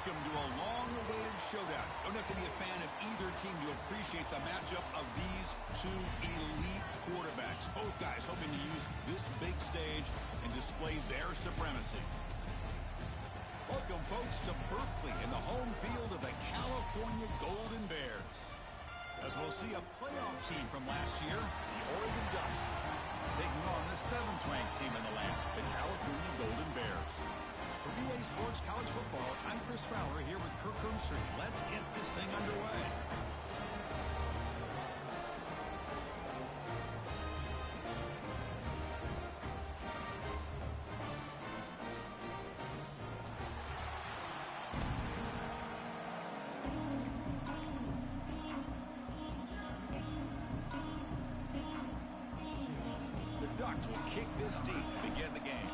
Welcome to a long-awaited showdown. Don't have to be a fan of either team to appreciate the matchup of these two elite quarterbacks. Both guys hoping to use this big stage and display their supremacy. Welcome, folks, to Berkeley in the home field of the California Golden Bears. As we'll see a playoff team from last year, the Oregon Ducks, taking on the 7th-ranked team in the land, the California Golden Bears. For BA Sports College Football, I'm Chris Fowler here with Kirk Herbstreit. Let's get this thing underway. The Ducks will kick this deep to begin the game.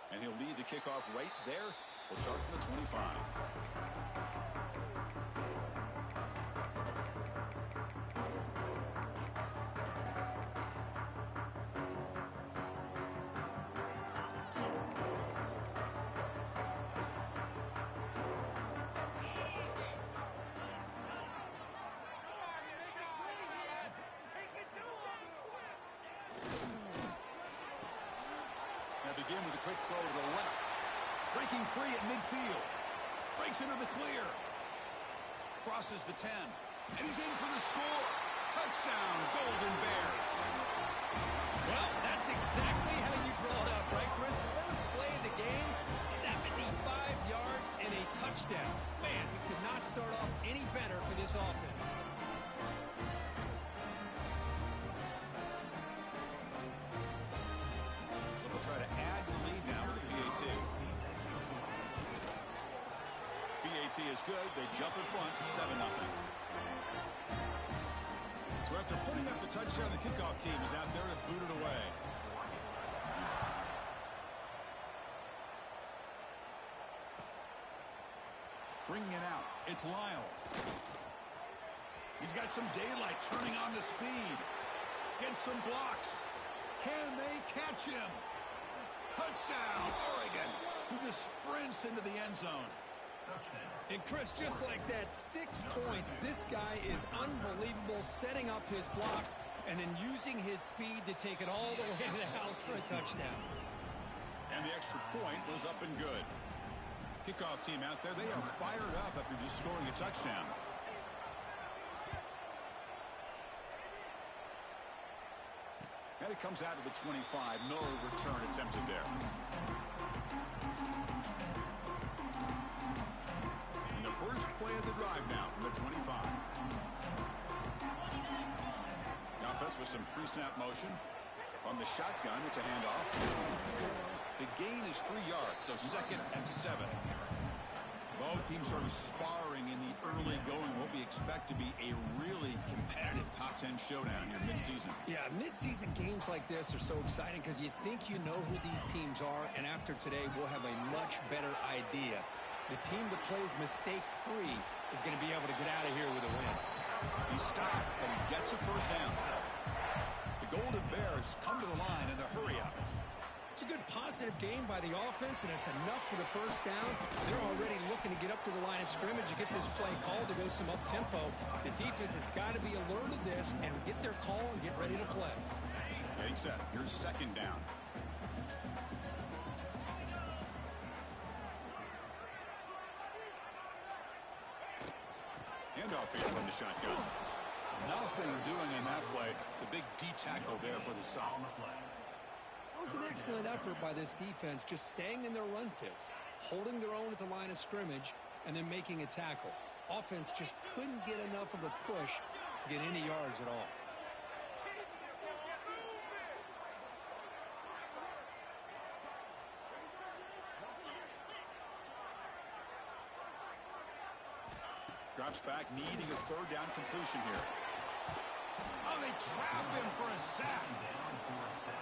And he'll lead the kickoff right there. We'll start from the 25. Begin with a quick throw to the left. Breaking free at midfield. Breaks into the clear. Crosses the 10. And he's in for the score. Touchdown, Golden Bears. Well, that's exactly how you draw it up, right, Chris? First play of the game, 75 yards and a touchdown. Man, we could not start off any better for this offense. Try to add to the lead now with the BAT. BAT is good. They jump in front, 7-0. So after putting up the touchdown, the kickoff team is out there to boot it away. Bringing it out, it's Lyle. He's got some daylight turning on the speed. Gets some blocks. Can they catch him? Touchdown, Oregon, who just sprints into the end zone. And, Chris, just like that, 6 points. This guy is unbelievable, setting up his blocks and then using his speed to take it all the way to the house for a touchdown. And the extra point was up and good. Kickoff team out there, they are fired up after just scoring a touchdown. And it comes out to the 25. No return attempted there. And the first play of the drive now from the 25. The offense with some pre-snap motion. On the shotgun, it's a handoff. The gain is 3 yards, so 2nd and 7. Both teams sort of sparring in the early going. What we expect to be a really competitive top 10 showdown here mid-season. Yeah, mid-season games like this are so exciting because you think you know who these teams are, and after today, we'll have a much better idea. The team that plays mistake-free is going to be able to get out of here with a win. He stopped, but he gets a first down. The Golden Bears come to the line in the hurry-up. It's a good positive game by the offense, and it's enough for the first down. They're already looking to get up to the line of scrimmage and get this play called to go some up-tempo. The defense has got to be alert of this and get their call and get ready to play. Getting set. Here's 2nd down. Handoff here from the shotgun. Nothing doing in that play. The big D tackle there for the stop. That was an excellent effort by this defense, just staying in their run fits, holding their own at the line of scrimmage, and then making a tackle. Offense just couldn't get enough of a push to get any yards at all. Drops back, needing a 3rd down completion here. Oh, they trap him for a sack.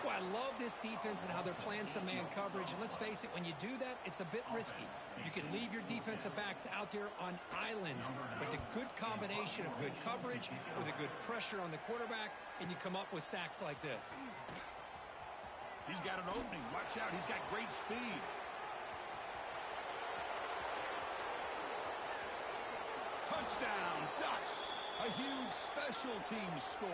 Well, I love this defense and how they're playing some man coverage. And let's face it, when you do that, it's a bit risky. You can leave your defensive backs out there on islands. But the good combination of good coverage with a good pressure on the quarterback, and you come up with sacks like this. He's got an opening. Watch out. He's got great speed. Touchdown, Ducks. A huge special teams score.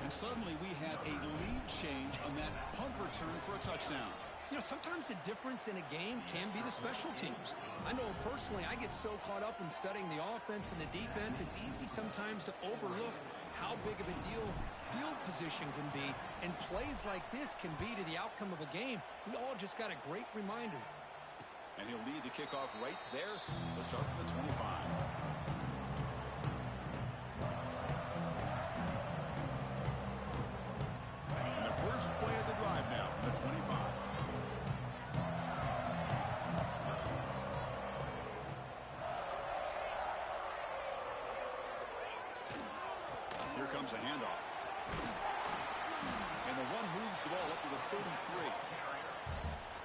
And suddenly we have a lead change on that punt return for a touchdown. You know, sometimes the difference in a game can be the special teams. I know personally I get so caught up in studying the offense and the defense, it's easy sometimes to overlook how big of a deal field position can be, and plays like this can be to the outcome of a game. We all just got a great reminder. And he'll lead the kickoff right there to start from the 25. And the first play of the drive now from the 25. Here comes a handoff. And the one moves the ball up to the 33.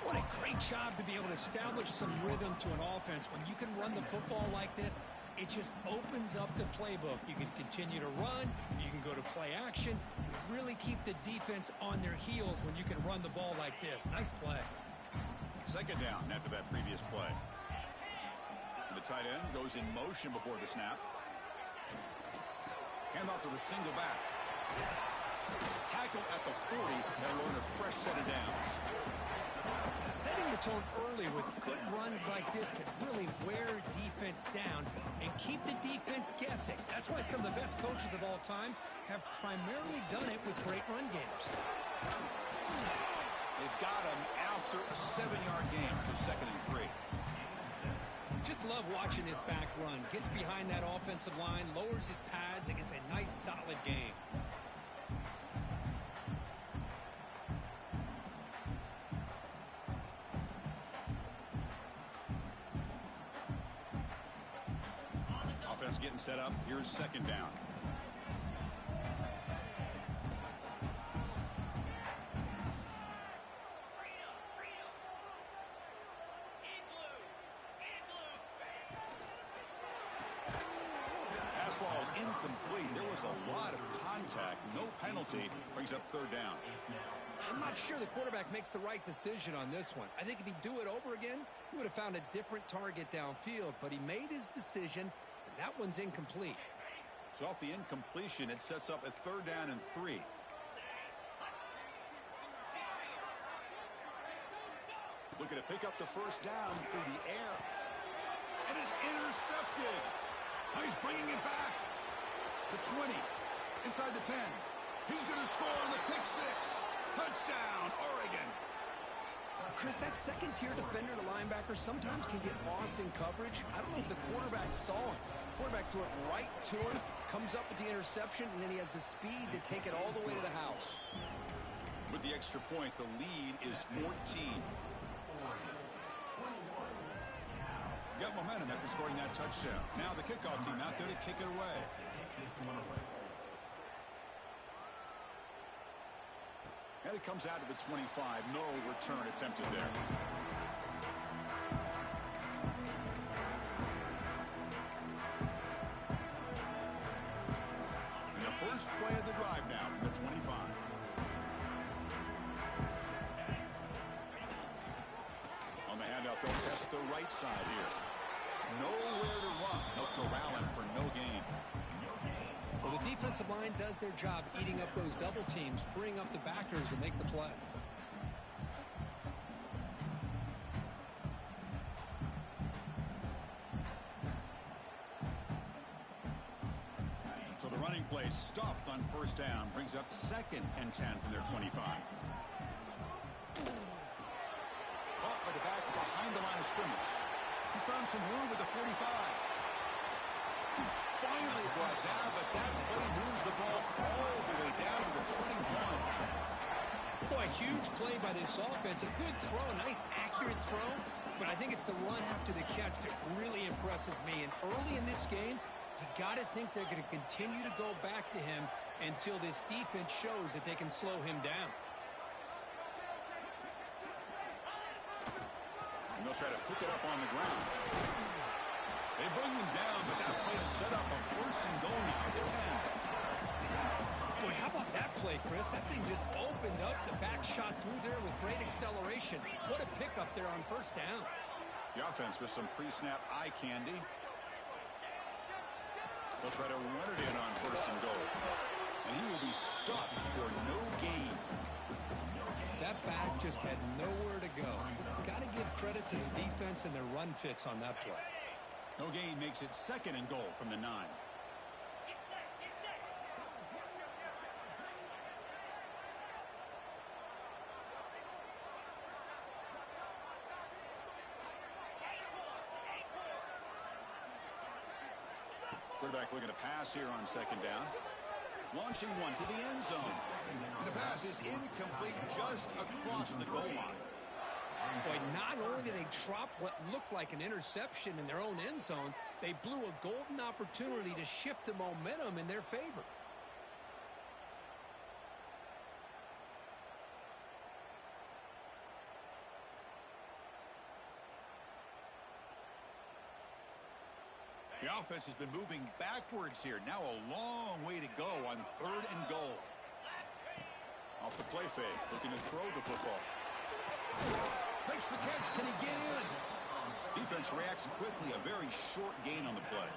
What a great job to be able to establish some rhythm to an offense. When you can run the football like this, it just opens up the playbook. You can continue to run. You can go to play action. You really keep the defense on their heels when you can run the ball like this. Nice play. Second down after that previous play. The tight end goes in motion before the snap. Hand off to the single back. Tackle at the 40. That'll earn a fresh set of downs. Setting the tone early with good runs like this can really wear defense down and keep the defense guessing. That's why some of the best coaches of all time have primarily done it with great run games. They've got him after a 7-yard game, so 2nd and 3. Just love watching this back run. Gets behind that offensive line, lowers his pads, and gets a nice solid game. Offense getting set up. Here's second down. Pass ball is incomplete. There was a lot of contact. No penalty. Brings up third down. I'm not sure the quarterback makes the right decision on this one. I think if he'd do it over again, he would have found a different target downfield, but he made his decision. That one's incomplete. So off the incompletion, it sets up a 3rd down and 3. Looking to pick up the first down through the air. And is intercepted. Now he's bringing it back. The 20. Inside the 10. He's going to score on the pick 6. Touchdown, Oregon. Chris, that second-tier defender, the linebacker, sometimes can get lost in coverage. I don't know if the quarterback saw him. Quarterback threw it right to him, comes up with the interception, and then he has the speed to take it all the way to the house. With the extra point, the lead is 14. Got momentum after scoring that touchdown. Now the kickoff team out there to kick it away. And it comes out to the 25. No return attempted there. And the first play of the drive now from the 25. On the handoff, they'll test the right side here. Nowhere to run. No corralling for no gain. Well, the defensive line does their job eating up those double teams, freeing up the backers to make the play. So the running play stopped on first down, brings up 2nd and 10 from their 25. Caught by the back behind the line of scrimmage. He's found some room with the 45. Finally brought down, but that play moves the ball all the way down to the 21. Boy, huge play by this offense. A good throw, a nice accurate throw, but I think it's the run after the catch that really impresses me. And early in this game, you got to think they're going to continue to go back to him until this defense shows that they can slow him down. And they'll try to pick it up on the ground. They bring him down, but that play will set up a 1st and goal now at the 10. Boy, how about that play, Chris? Chris. That thing just opened up. The back shot through there with great acceleration. What a pickup there on first down. The offense with some pre-snap eye candy. They'll try to run it in on first and goal. And he will be stuffed for no gain. That back just had nowhere to go. Got to give credit to the defense and their run fits on that play. No gain makes it second and goal from the 9. Quarterback looking to pass here on second down. Launching one to the end zone. And the pass is incomplete just across the goal line. Boy, not only did they drop what looked like an interception in their own end zone, they blew a golden opportunity to shift the momentum in their favor. The offense has been moving backwards here. Now a long way to go on third and goal. Off the play fake, looking to throw the football. Makes the catch. Can he get in? Defense reacts quickly. A very short gain on the play.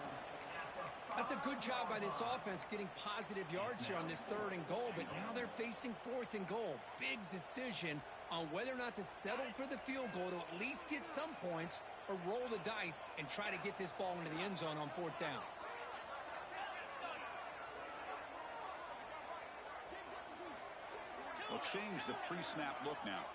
That's a good job by this offense getting positive yards here on this third and goal, but now they're facing fourth and goal. Big decision on whether or not to settle for the field goal to at least get some points or roll the dice and try to get this ball into the end zone on fourth down. They'll change the pre-snap look now.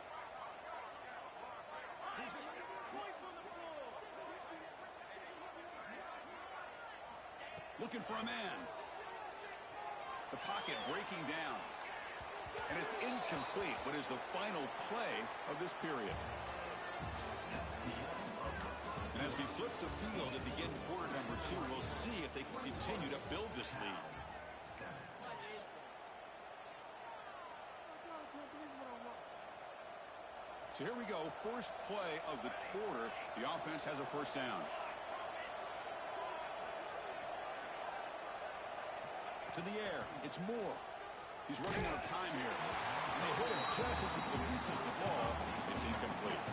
Looking for a man. The pocket breaking down. And it's incomplete. What is the final play of this period? And as we flip the field and begin quarter number 2, we'll see if they can continue to build this lead. So here we go. First play of the quarter. The offense has a first down. To the air. It's Moore. He's running out of time here. And they hit him just as he releases the ball. It's incomplete.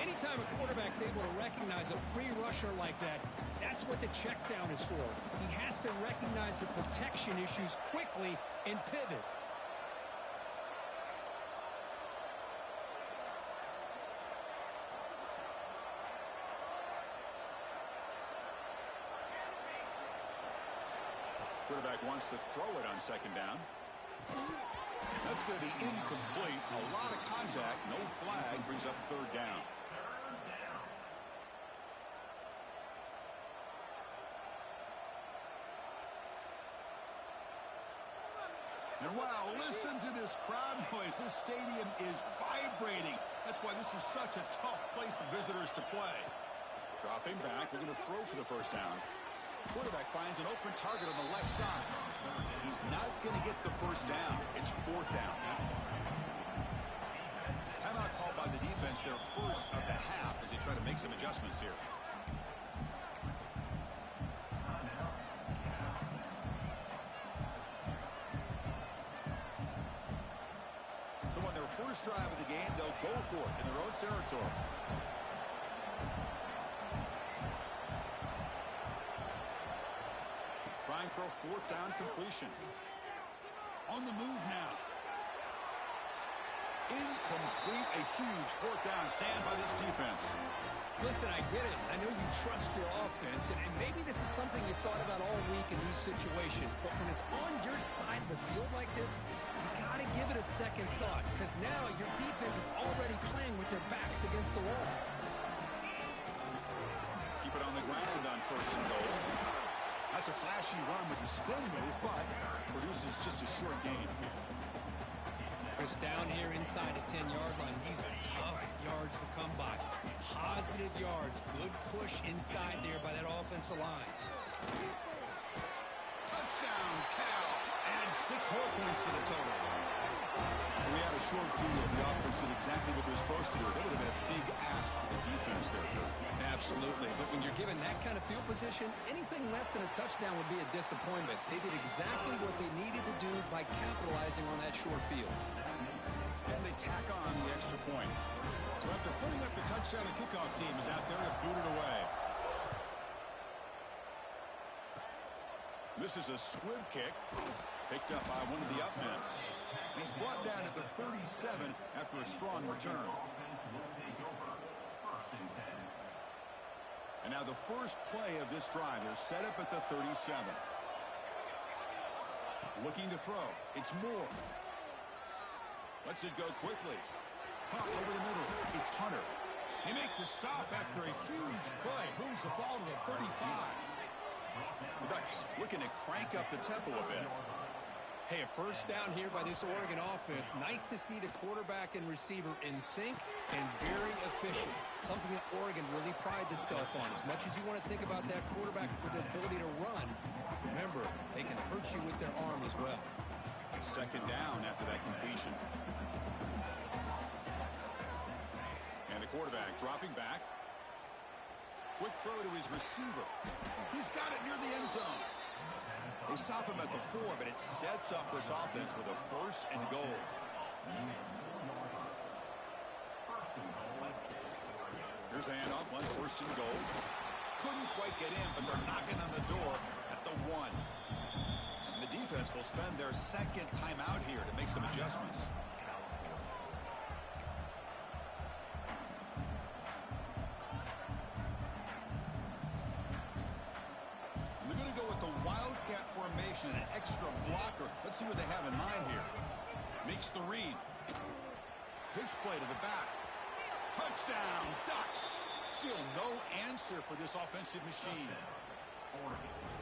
Anytime a quarterback's able to recognize a free rusher like that, that's what the check down is for. He has to recognize the protection issues quickly and pivot. Quarterback wants to throw it on second down. That's going to be incomplete. A lot of contact. No flag. Brings up third down. And wow, listen to this crowd noise. This stadium is vibrating. That's why this is such a tough place for visitors to play. Dropping back. We're going to throw for the first down. Quarterback finds an open target on the left side. He's not going to get the first down. It's fourth down. Timeout called by the defense, their first of the half, as they try to make some adjustments here. So on their first drive of the game, they'll go for it in their own territory. Trying for a fourth down completion. On the move now. Incomplete. A huge fourth down stand by this defense. Listen, I get it. I know you trust your offense, and maybe this is something you thought about all week in these situations, but when it's on your side of the field like this, you got to give it a second thought, because now your defense is already playing with their backs against the wall. Keep it on the ground on first and goal. That's a flashy run with the spin move, but produces just a short gain. Chris, down here inside the 10-yard line, these are tough yards to come by. Positive yards, good push inside there by that offensive line. Touchdown, Cal. And 6 more points to the total. We had a short field. The offense did exactly what they're supposed to do. That would have been a big ask for the defense there, Kirk. Absolutely. But when you're given that kind of field position, anything less than a touchdown would be a disappointment. They did exactly what they needed to do by capitalizing on that short field. And they tack on the extra point. So after putting up the touchdown, the kickoff team is out there to boot it away. This is a squib kick, picked up by one of the up men. He's brought down at the 37 after a strong return. And now the first play of this drive is set up at the 37. Looking to throw. It's Moore. Lets it go quickly. Pop over the middle. It's Hunter. They make the stop after a huge play. Moves the ball to the 35. The Ducks looking to crank up the tempo a bit. Hey, a first down here by this Oregon offense. Nice to see the quarterback and receiver in sync and very efficient. Something that Oregon really prides itself on. As much as you want to think about that quarterback with the ability to run, remember, they can hurt you with their arm as well. Second down after that completion. And the quarterback dropping back. Quick throw to his receiver. He's got it near the end zone. They stop him at the 4, but it sets up this offense with a first and goal. Here's the handoff, one first and goal. Couldn't quite get in, but they're knocking on the door at the 1. And the defense will spend their second timeout here to make some adjustments. An extra blocker. Let's see what they have in mind here. Makes the read. Pitch play to the back. Touchdown, Ducks. Still no answer for this offensive machine.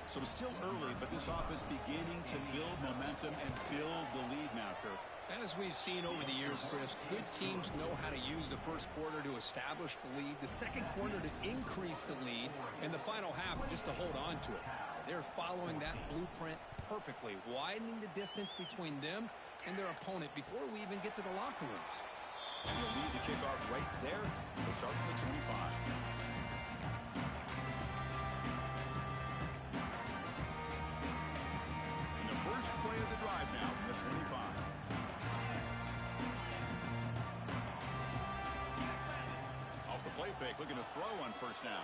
So it's still early, but this offense beginning to build momentum and build the lead now, Kirk. As we've seen over the years, Chris, good teams know how to use the first quarter to establish the lead, the second quarter to increase the lead, and the final half just to hold on to it. They're following that blueprint perfectly, widening the distance between them and their opponent before we even get to the locker rooms. And he'll lead the kickoff right there. We'll start from the 25. And the first play of the drive now from the 25. Off the play fake, looking to throw on first down.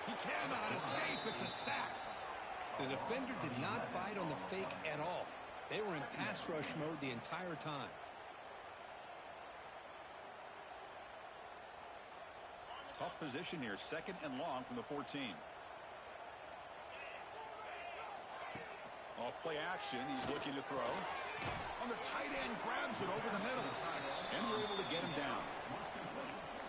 He cannot escape. It's a sack. The defender did not bite on the fake at all. They were in pass rush mode the entire time. Tough position here. Second and long from the 14. Off play action. He's looking to throw. On the tight end, grabs it over the middle. And we're able to get him down.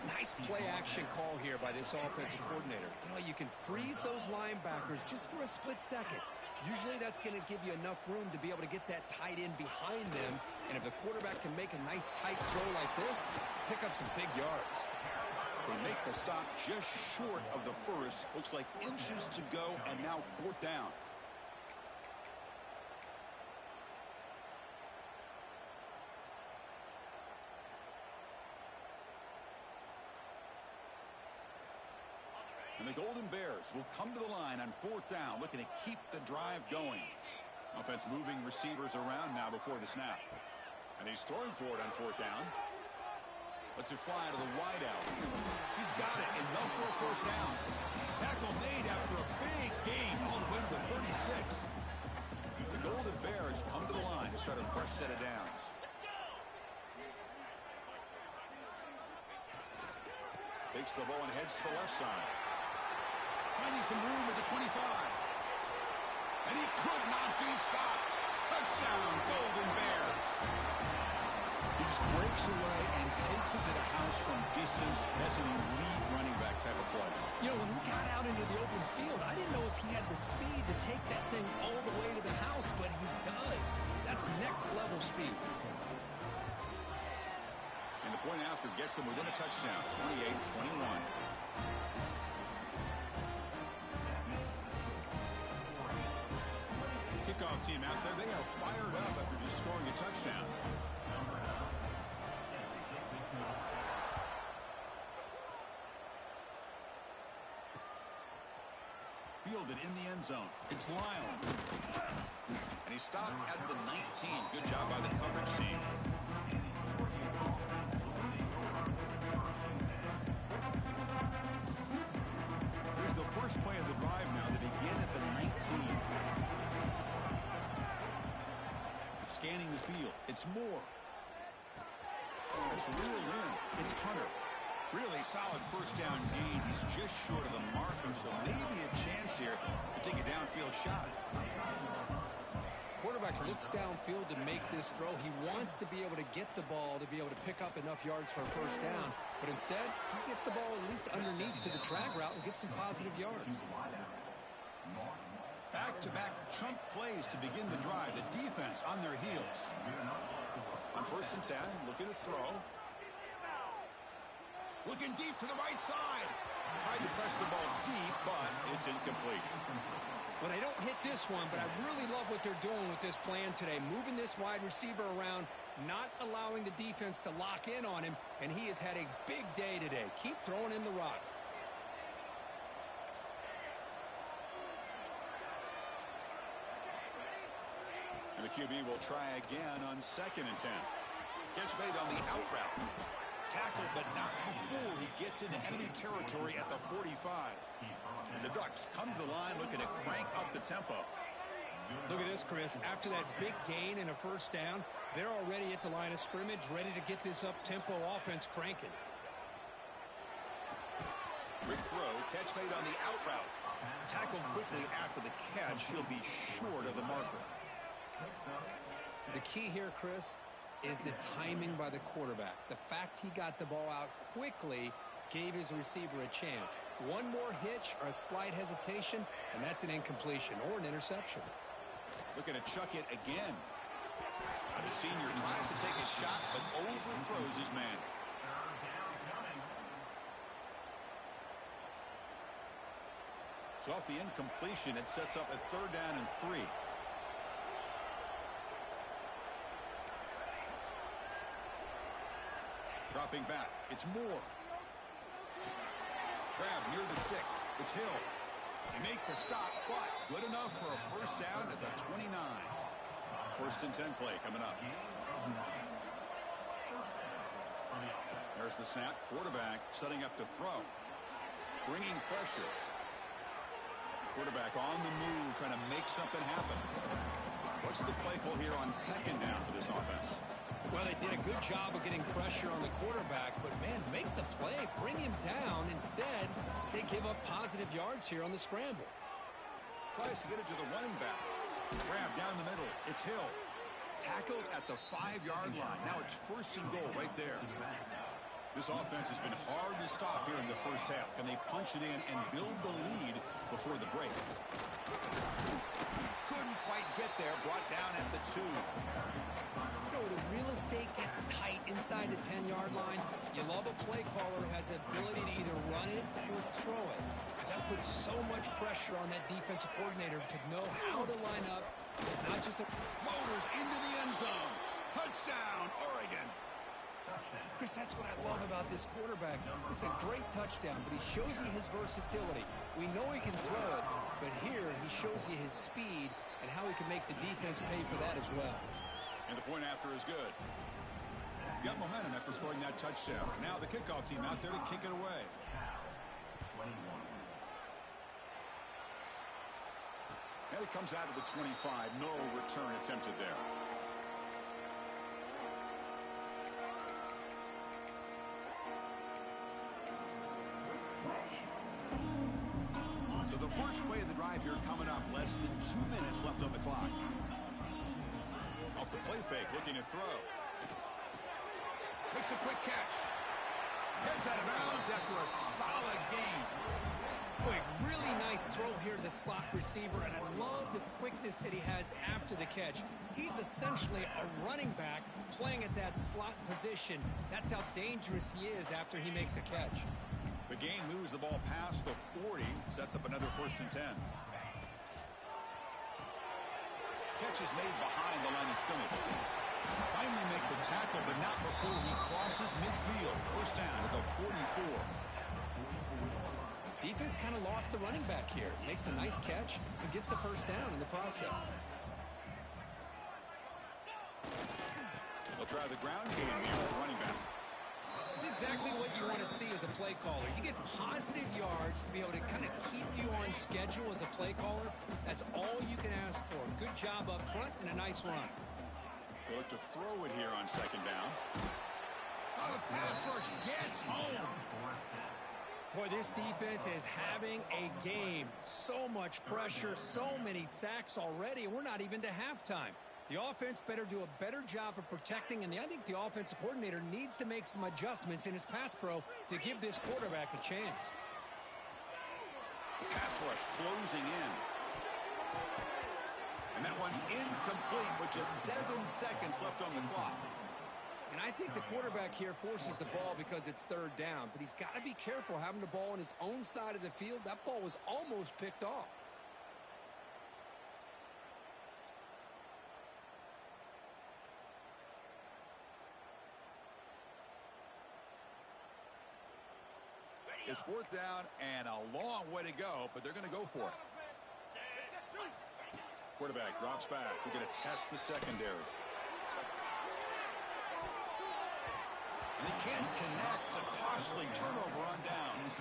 Nice play-action call here by this offensive coordinator. You know, you can freeze those linebackers just for a split second. Usually that's going to give you enough room to be able to get that tight end behind them. And if the quarterback can make a nice tight throw like this, pick up some big yards. They make the stop just short of the first. Looks like inches to go, and now fourth down. And the Golden Bears will come to the line on fourth down, looking to keep the drive going. Offense moving receivers around now before the snap. And he's throwing for it on fourth down. Lets it fly to the wideout. He's got it, enough for a first down. Tackle made after a big gain, all the way to the 36. The Golden Bears come to the line to start a fresh set of downs. Takes the ball and heads to the left side. Finding some room at the 25. And he could not be stopped. Touchdown, Golden Bears. He just breaks away and takes it to the house from distance. That's an elite running back type of play. You know, when he got out into the open field, I didn't know if he had the speed to take that thing all the way to the house, but he does. That's next level speed. And the point after gets him within a touchdown, 28-21. kickoff team out there, they are fired up after just scoring a touchdown. Fielded in the end zone. It's Lyle. And he stopped at the 19. Good job by the coverage team. Here's the first play of the drive now. They begin at the 19. Scanning the field. It's Moore. It's reeled in. It's Hunter. Really solid first down gain. He's just short of the marker, so maybe a chance here to take a downfield shot. Quarterback looks downfield to make this throw. He wants to be able to get the ball to be able to pick up enough yards for a first down, but instead he gets the ball at least underneath to the drag route and gets some positive yards. Back-to-back chunk plays to begin the drive. The defense on their heels. On 1st and 10, looking to throw. Looking deep to the right side. Tried to press the ball deep, but it's incomplete. Well, they don't hit this one, but I really love what they're doing with this plan today. Moving this wide receiver around, not allowing the defense to lock in on him, and he has had a big day today. Keep throwing in the rock. And the QB will try again on 2nd and 10. Catch made on the out route. Tackled, but not before he gets into enemy territory at the 45. And the Ducks come to the line looking to crank up the tempo. Look at this, Chris. After that big gain and a first down, they're already at the line of scrimmage, ready to get this up-tempo offense cranking. Quick throw, catch made on the out route. Tackled quickly after the catch. He'll be short of the marker. The key here, Chris, is the timing by the quarterback. The fact he got the ball out quickly gave his receiver a chance. One more hitch or a slight hesitation, and that's an incompletion or an interception. Looking to chuck it again. Now the senior tries to take a shot, but overthrows his man. So off the incompletion, it sets up a 3rd down and 3. Dropping back. It's Moore. Grab near the sticks. It's Hill. They make the stop, but good enough for a first down at the 29. 1st and 10 play coming up. There's the snap. Quarterback setting up to throw. Bringing pressure. Quarterback on the move, trying to make something happen. What's the play call here on 2nd down for this offense? Well, they did a good job of getting pressure on the quarterback, but, man, make the play. Bring him down. Instead, they give up positive yards here on the scramble. Tries to get it to the running back. Grab down the middle. It's Hill. Tackled at the 5-yard line. Now it's 1st and goal right there. This offense has been hard to stop here in the first half. Can they punch it in and build the lead before the break? Couldn't quite get there. Brought down at the 2. The real estate gets tight inside the 10-yard line. You love a play caller who has the ability to either run it or throw it, because that puts so much pressure on that defensive coordinator to know how to line up. It's not just a... Motors into the end zone. Touchdown, Oregon. Chris, that's what I love about this quarterback. It's a great touchdown, but he shows you his versatility. We know he can throw it, but here he shows you his speed and how he can make the defense pay for that as well. And the point after is good. Got momentum after scoring that touchdown. Now the kickoff team out there to kick it away. And it comes out of the 25. No return attempted there. So the first play of the drive here coming up. Less than 2 minutes left on the clock. Off the play fake, looking to throw. Makes a quick catch. Gets out of bounds after a solid gain. Boy, really nice throw here to the slot receiver, and I love the quickness that he has after the catch. He's essentially a running back playing at that slot position. That's how dangerous he is after he makes a catch. The game moves the ball past the 40, sets up another 1st and 10. catch is made behind the line of scrimmage. Finally make the tackle, but not before he crosses midfield. First down at the 44. Defense kind of lost the running back here. Makes a nice catch and gets the first down in the process. They'll try the ground game here with running back. It's exactly what you want to see as a play caller. You get positive yards to be able to kind of keep you on schedule as a play caller. That's all you can ask for. Good job up front and a nice run. They look to throw it here on second down. Oh, the pass rush gets home. Boy, this defense is having a game. So much pressure, so many sacks already, and we're not even to halftime. The offense better do a better job of protecting, and I think the offensive coordinator needs to make some adjustments in his pass pro to give this quarterback a chance. Pass rush closing in. And that one's incomplete with just 7 seconds left on the clock. And I think the quarterback here forces the ball because it's third down, but he's got to be careful having the ball on his own side of the field. That ball was almost picked off. It's fourth down and a long way to go, but they're going to go for it. Quarterback drops back. We're going to test the secondary. And they can't connect. It's a costly turnover on downs.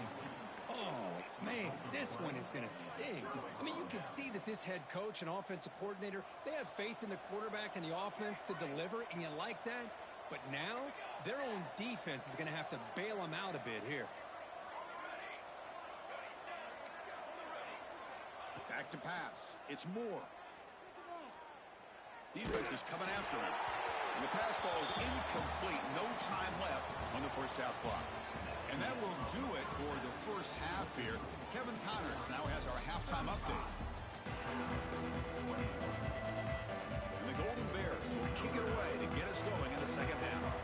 Oh, man, this one is going to sting. I mean, you can see that this head coach and offensive coordinator, they have faith in the quarterback and the offense to deliver, and you like that. But now, their own defense is going to have to bail them out a bit here. Back to pass. It's Moore. Defense is coming after him. And the pass falls incomplete. No time left on the first half clock. And that will do it for the first half here. Kevin Connors now has our halftime update. And the Golden Bears will kick it away to get us going in the second half.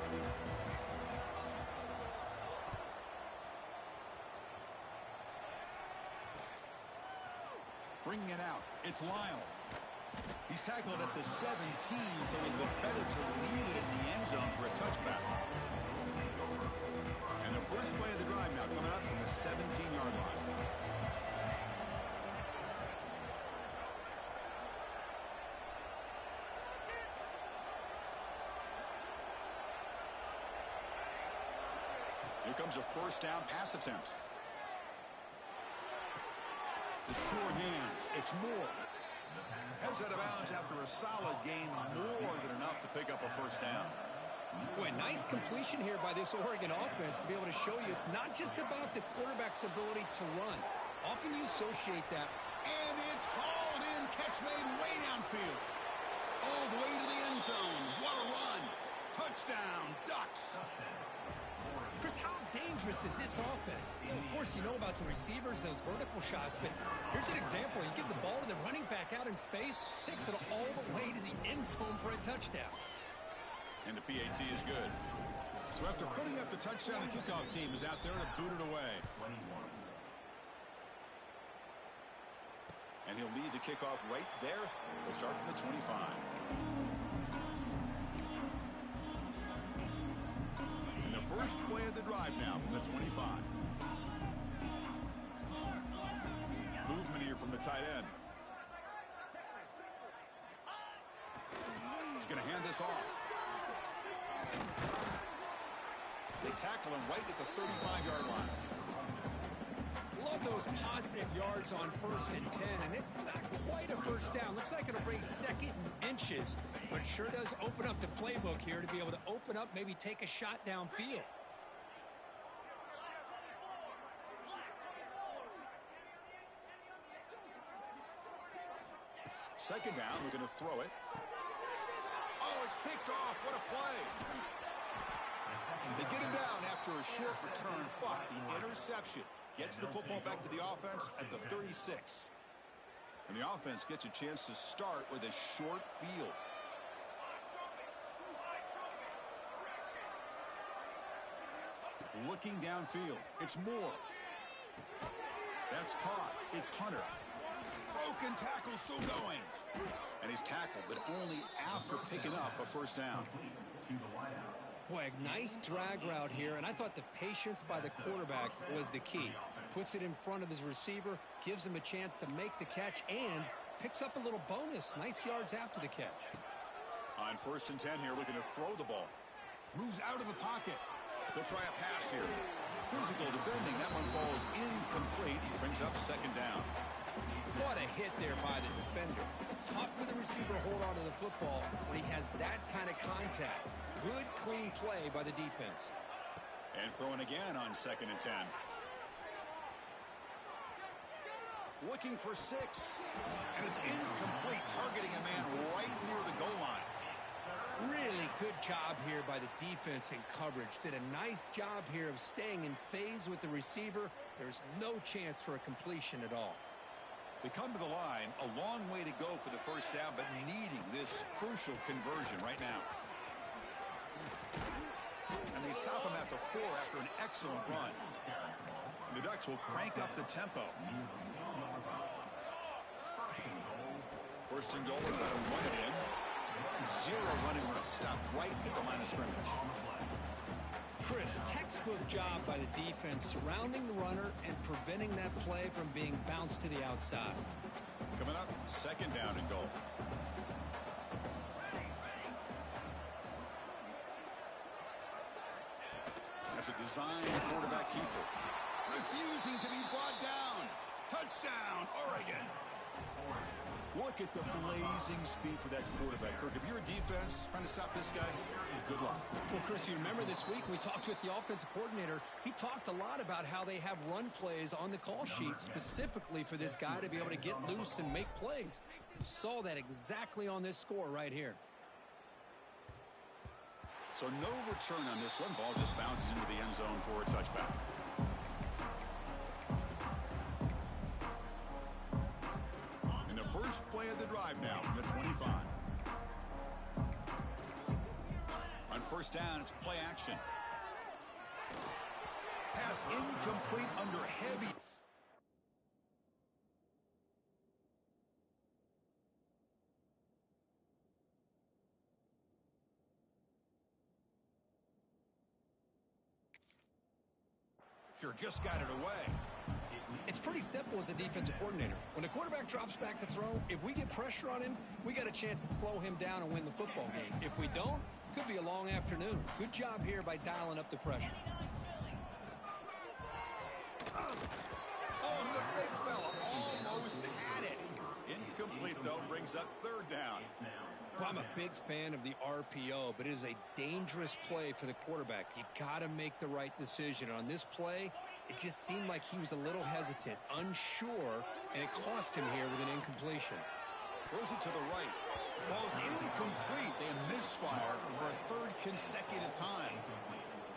Bringing it out. It's Lyle. He's tackled at the 17, so they look better to leave it in the end zone for a touchback. And the first play of the drive now coming up from the 17-yard line. Here comes a first down pass attempt. The sure hands. It's Moore. Heads out of bounds after a solid gain, more than enough to pick up a first down. Boy, nice completion here by this Oregon offense to be able to show you it's not just about the quarterback's ability to run. Often you associate that. And it's hauled in. Catch made way downfield. All the way to the end zone. What a run. Touchdown, Ducks. Chris, how dangerous is this offense? Of course, you know about the receivers, those vertical shots, but here's an example. You give the ball to the running back out in space, takes it all the way to the end zone for a touchdown. And the PAT is good. So after putting up the touchdown, the kickoff team is out there to boot it away. And he'll lead the kickoff right there. He'll start from the 25. First play of the drive now from the 25. Movement here from the tight end. He's going to hand this off. They tackle him right at the 35-yard line. Love those positive yards on 1st and 10, and it's not quite a first down. Looks like it'll bring second and inches, but it sure does open up the playbook here to be able to open up, maybe take a shot downfield. Second down, we're going to throw it. Oh, it's picked off. What a play. They get him down after a short return, but the interception gets the football back to the offense at the 36. And the offense gets a chance to start with a short field. Looking downfield. It's Moore. That's caught. It's Hunter. Broken tackle still going. And he's tackled, but only after picking up a first down. Boy, a nice drag route here, and I thought the patience by the quarterback was the key. Puts it in front of his receiver, gives him a chance to make the catch, and picks up a little bonus. Nice yards after the catch. On 1st and 10 here, looking to throw the ball. Moves out of the pocket. They'll try a pass here. Physical defending. That one falls incomplete. He brings up 2nd down. What a hit there by the defender. Tough for the receiver to hold on to the football when he has that kind of contact. Good, clean play by the defense. And throwing again on 2nd and 10. Looking for 6. And it's incomplete, targeting a man right near the goal line. Really good job here by the defense in coverage. Did a nice job here of staying in phase with the receiver. There's no chance for a completion at all. They come to the line, a long way to go for the first down, but needing this crucial conversion right now. And they stop him at the 4 after an excellent run. And the Ducks will crank up the tempo. 1st and goal, try to run it in. 0 running room. Stop right at the line of scrimmage. Chris, textbook job by the defense surrounding the runner and preventing that play from being bounced to the outside. Coming up, 2nd down and goal. That's a design quarterback keeper. Refusing to be brought down. Touchdown, Oregon. Look at the blazing speed for that quarterback. Kirk, if you're a defense trying to stop this guy, good luck. Well, Chris, you remember this week we talked with the offensive coordinator. He talked a lot about how they have run plays on the call sheet specifically for this guy to be able to get loose and make plays. You saw that exactly on this score right here. So no return on this one. Ball just bounces into the end zone for a touchback. First play of the drive now from the 25. On 1st down, it's play action. Pass incomplete under heavy. Sure, just got it away. It's pretty simple as a defensive coordinator. When the quarterback drops back to throw, if we get pressure on him, we got a chance to slow him down and win the football game. If we don't, could be a long afternoon. Good job here by dialing up the pressure. Oh, the big fella almost had it. Incomplete, though, brings up 3rd down. Well, I'm a big fan of the RPO, but it is a dangerous play for the quarterback. You got to make the right decision. On this play, it just seemed like he was a little hesitant, unsure, and it cost him here with an incompletion. Throws it to the right. Ball's incomplete. They misfire for a 3rd consecutive time.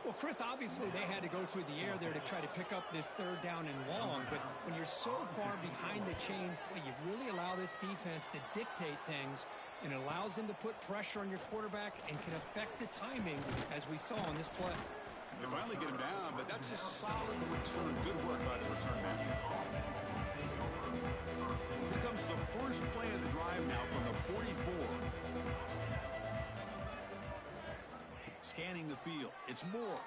Well, Chris, obviously they had to go through the air there to try to pick up this 3rd down and long, but when you're so far behind the chains, boy, you really allow this defense to dictate things, and it allows them to put pressure on your quarterback and can affect the timing, as we saw on this play. They finally get him down, but that's a solid return. Good work by the return man. Here comes the first play of the drive now from the 44. Scanning the field. It's Moore.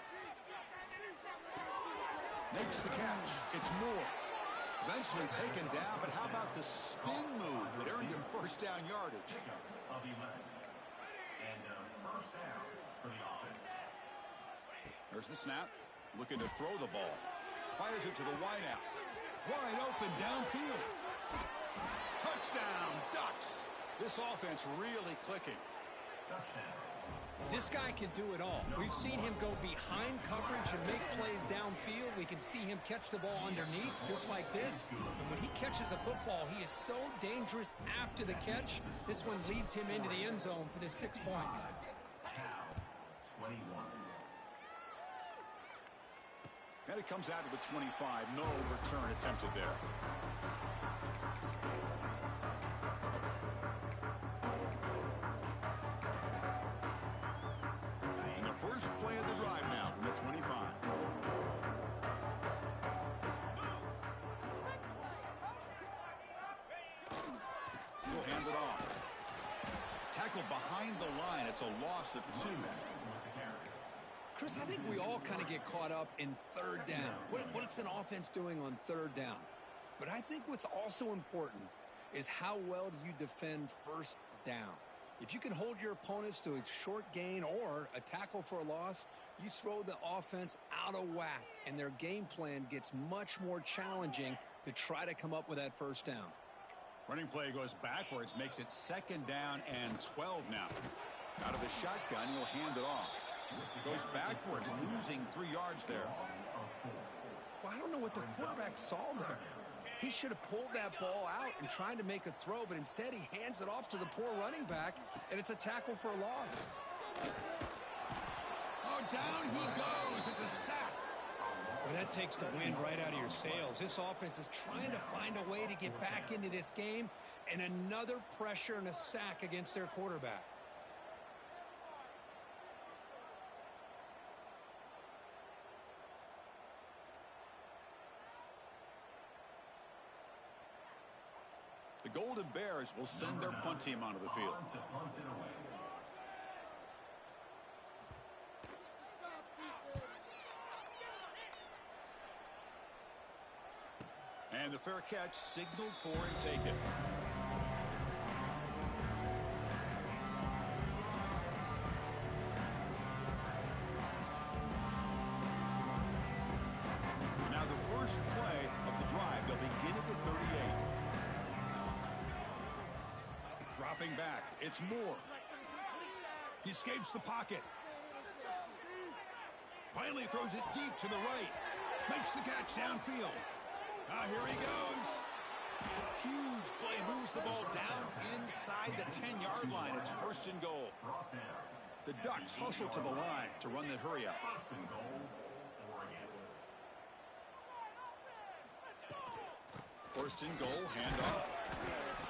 Makes the catch. It's Moore. Eventually taken down, but how about the spin move that earned him 1st down yardage? There's the snap. Looking to throw the ball. Fires it to the wideout. Wide open downfield. Touchdown, Ducks. This offense really clicking. This guy can do it all. We've seen him go behind coverage and make plays downfield. We can see him catch the ball underneath just like this. And when he catches a football, he is so dangerous after the catch. This one leads him into the end zone for the 6 points. And it comes out to the 25. No return attempted there. And the first play of the drive now from the 25. he'll hand it off. Tackle behind the line. It's a loss of 2. Chris, I think we all kind of get caught up in third down. What's an offense doing on third down? But I think what's also important is how well do you defend first down. If you can hold your opponents to a short gain or a tackle for a loss, you throw the offense out of whack, and their game plan gets much more challenging to try to come up with that first down. Running play goes backwards, makes it 2nd down and 12 now. Out of the shotgun, he'll hand it off. Goes backwards, losing 3 yards there. Well, I don't know what the quarterback saw there. He should have pulled that ball out and tried to make a throw, but instead he hands it off to the poor running back, and it's a tackle for a loss. Oh, down he goes. It's a sack. Well, that takes the wind right out of your sails. This offense is trying to find a way to get back into this game, and another pressure and a sack against their quarterback. The Golden Bears will send their punt team onto the field. And the fair catch signaled for and taken. Now the first play of the drive, they'll begin at the 38. Dropping back, it's Moore. He escapes the pocket. Finally throws it deep to the right. Makes the catch downfield. Here he goes. Huge play, moves the ball down inside the 10-yard line. It's 1st and goal. The Ducks hustle to the line to run the hurry up. 1st and goal, handoff.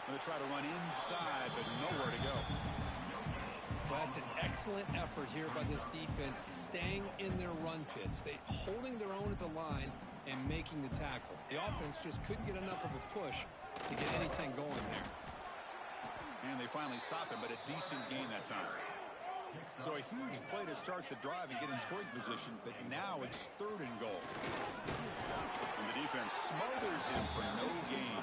Going to try to run inside, but nowhere to go. Well, that's an excellent effort here by this defense, staying in their run fits. They holding their own at the line and making the tackle. The offense just couldn't get enough of a push to get anything going there. And they finally stop him, but a decent gain that time. So a huge play to start the drive and get in scoring position, but now it's 3rd and goal. And the defense smothers him for no gain.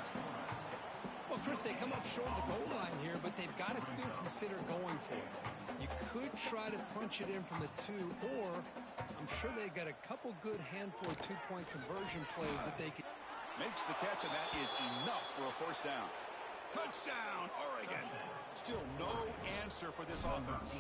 Well, Chris, they come up short of the goal line here, but they've got to still consider going for it. You could try to punch it in from the 2, or I'm sure they got a couple good handful of 2-point conversion plays that they could. Makes the catch, and that is enough for a 1st down. Touchdown, Oregon. Still no answer for this offense.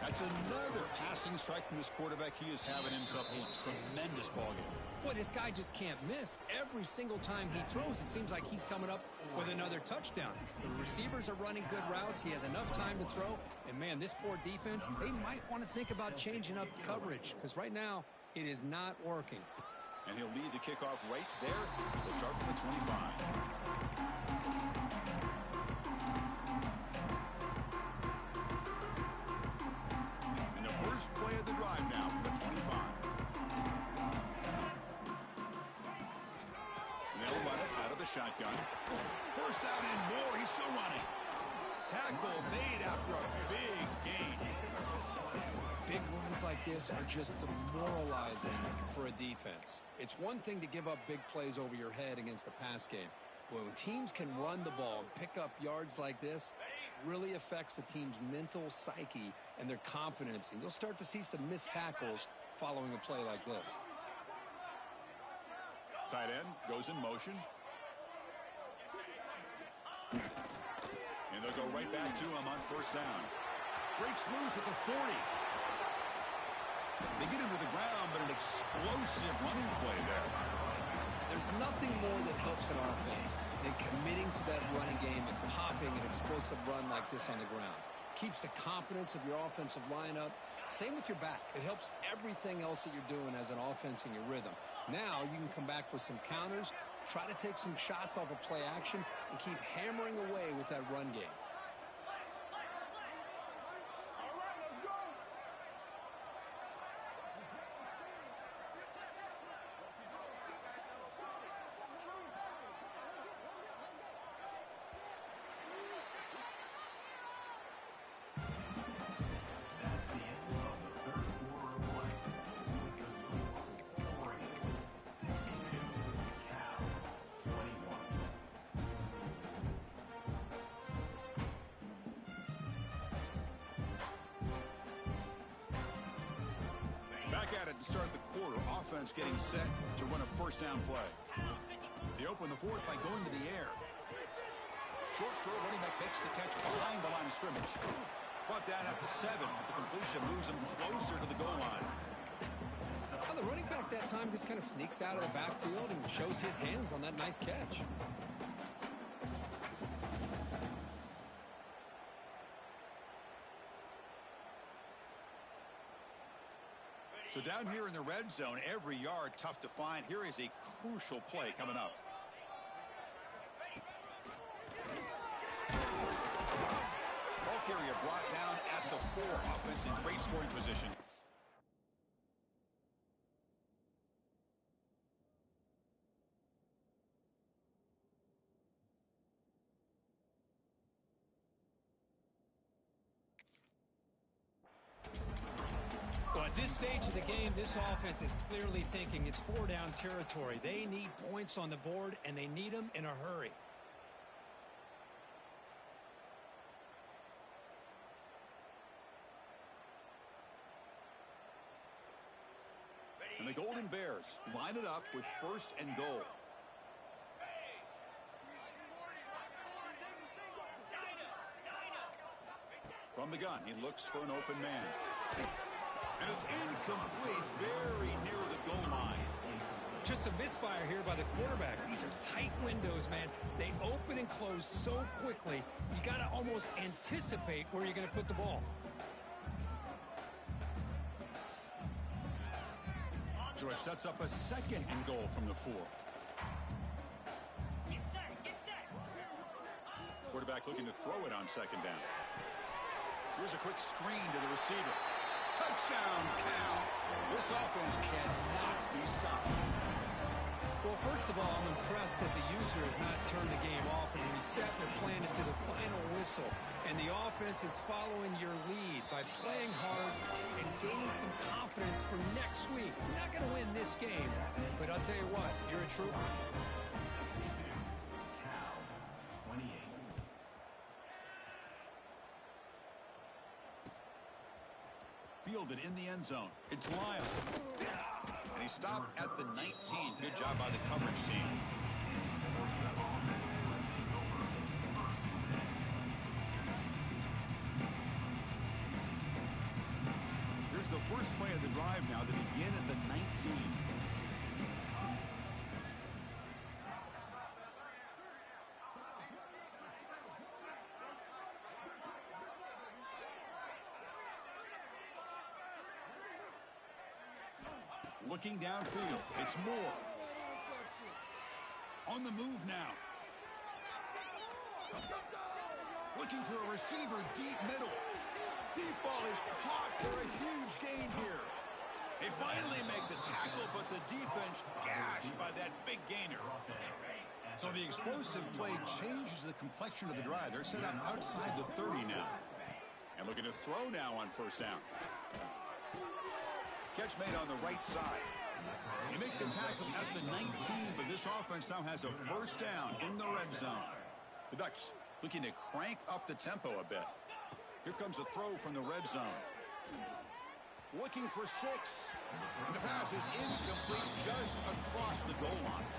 That's another passing strike from this quarterback. He is having himself a tremendous ballgame. Boy, this guy just can't miss. Every single time he throws, it seems like he's coming up with another touchdown. The receivers are running good routes. He has enough time to throw. And, man, this poor defense, they might want to think about changing up coverage because right now it is not working. And he'll lead the kickoff right there. We'll start from the 25. And the first play of the drive now from the 25. They'll run it out of the shotgun. 1st down and more. He's still running. Tackle made after a big gain. Big runs like this are just demoralizing for a defense. It's one thing to give up big plays over your head against the pass game. When teams can run the ball and pick up yards like this, it really affects the team's mental psyche and their confidence. And you'll start to see some missed tackles following a play like this. Tight end goes in motion. And they'll go right back to him on 1st down. Breaks loose at the 40. They get him to the ground, but an explosive running play there. There's nothing more that helps an offense than committing to that running game and popping an explosive run like this on the ground. Keeps the confidence of your offensive lineup. Same with your back. It helps everything else that you're doing as an offense in your rhythm. Now you can come back with some counters, try to take some shots off of play action, and keep hammering away with that run game. it to start the quarter. Offense getting set to run a first down play. They open the fourth by going to the air. Short throw, running back makes the catch behind the line of scrimmage. Brought down at the 7. The completion moves him closer to the goal line. Well, the running back that time just kind of sneaks out of the backfield and shows his hands on that nice catch. So down here in the red zone, every yard tough to find. Here is a crucial play coming up. Ball carrier brought down at the 4. Offense in great scoring position. Well, at this stage of the game, this offense is clearly thinking it's 4-down territory. They need points on the board, and they need them in a hurry. And the Golden Bears line it up with first and goal. From the gun, he looks for an open man. And it's incomplete, very near the goal line. Just a misfire here by the quarterback. These are tight windows, man. They open and close so quickly, you got to almost anticipate where you're going to put the ball. So it sets up a second and goal from the 4. Quarterback looking to throw it on second down. Here's a quick screen to the receiver. Touchdown, Cal. This offense cannot be stopped. Well, first of all, I'm impressed that the user has not turned the game off and reset their plan to the final whistle. And the offense is following your lead by playing hard and gaining some confidence for next week. You're not going to win this game, but I'll tell you what, you're a trooper. Fielded in the end zone. It's Lyle. And he stopped at the 19. Good job by the coverage team. Here's the first play of the drive now to begin at the 19. Looking downfield, it's Moore. On the move now. Looking for a receiver deep middle. Deep ball is caught for a huge gain here. They finally make the tackle, but the defense gashed by that big gainer. So the explosive play changes the complexion of the drive. They're set up outside the 30 now. And looking to throw now on first down. Catch made on the right side. They make the tackle at the 19, but this offense now has a first down in the red zone. The Ducks looking to crank up the tempo a bit. Here comes a throw from the red zone. Looking for 6. And the pass is incomplete just across the goal line.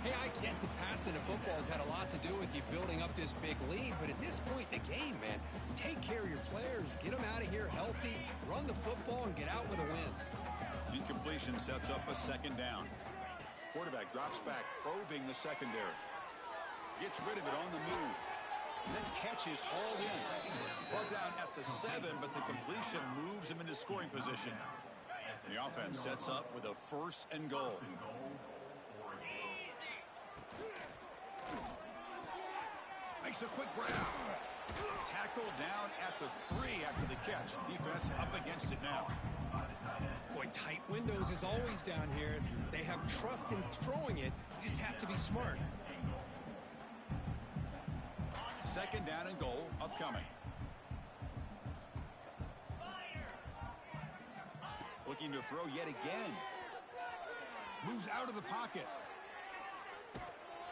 Hey, I get the passing of football has had a lot to do with you building up this big lead, but at this point in the game, man, take care of your players, get them out of here healthy, run the football, and get out with a win. Incompletion sets up a second down. Quarterback drops back, probing the secondary. Gets rid of it on the move. And then catch is hauled in. Brought down at the 7, but the completion moves him into scoring position. The offense sets up with a first and goal. Makes a quick grab. Tackle down at the 3 after the catch. Defense up against it now. Boy, tight windows is always down here. They have trust in throwing it. You just have to be smart. Second down and goal upcoming. Looking to throw yet again. Moves out of the pocket.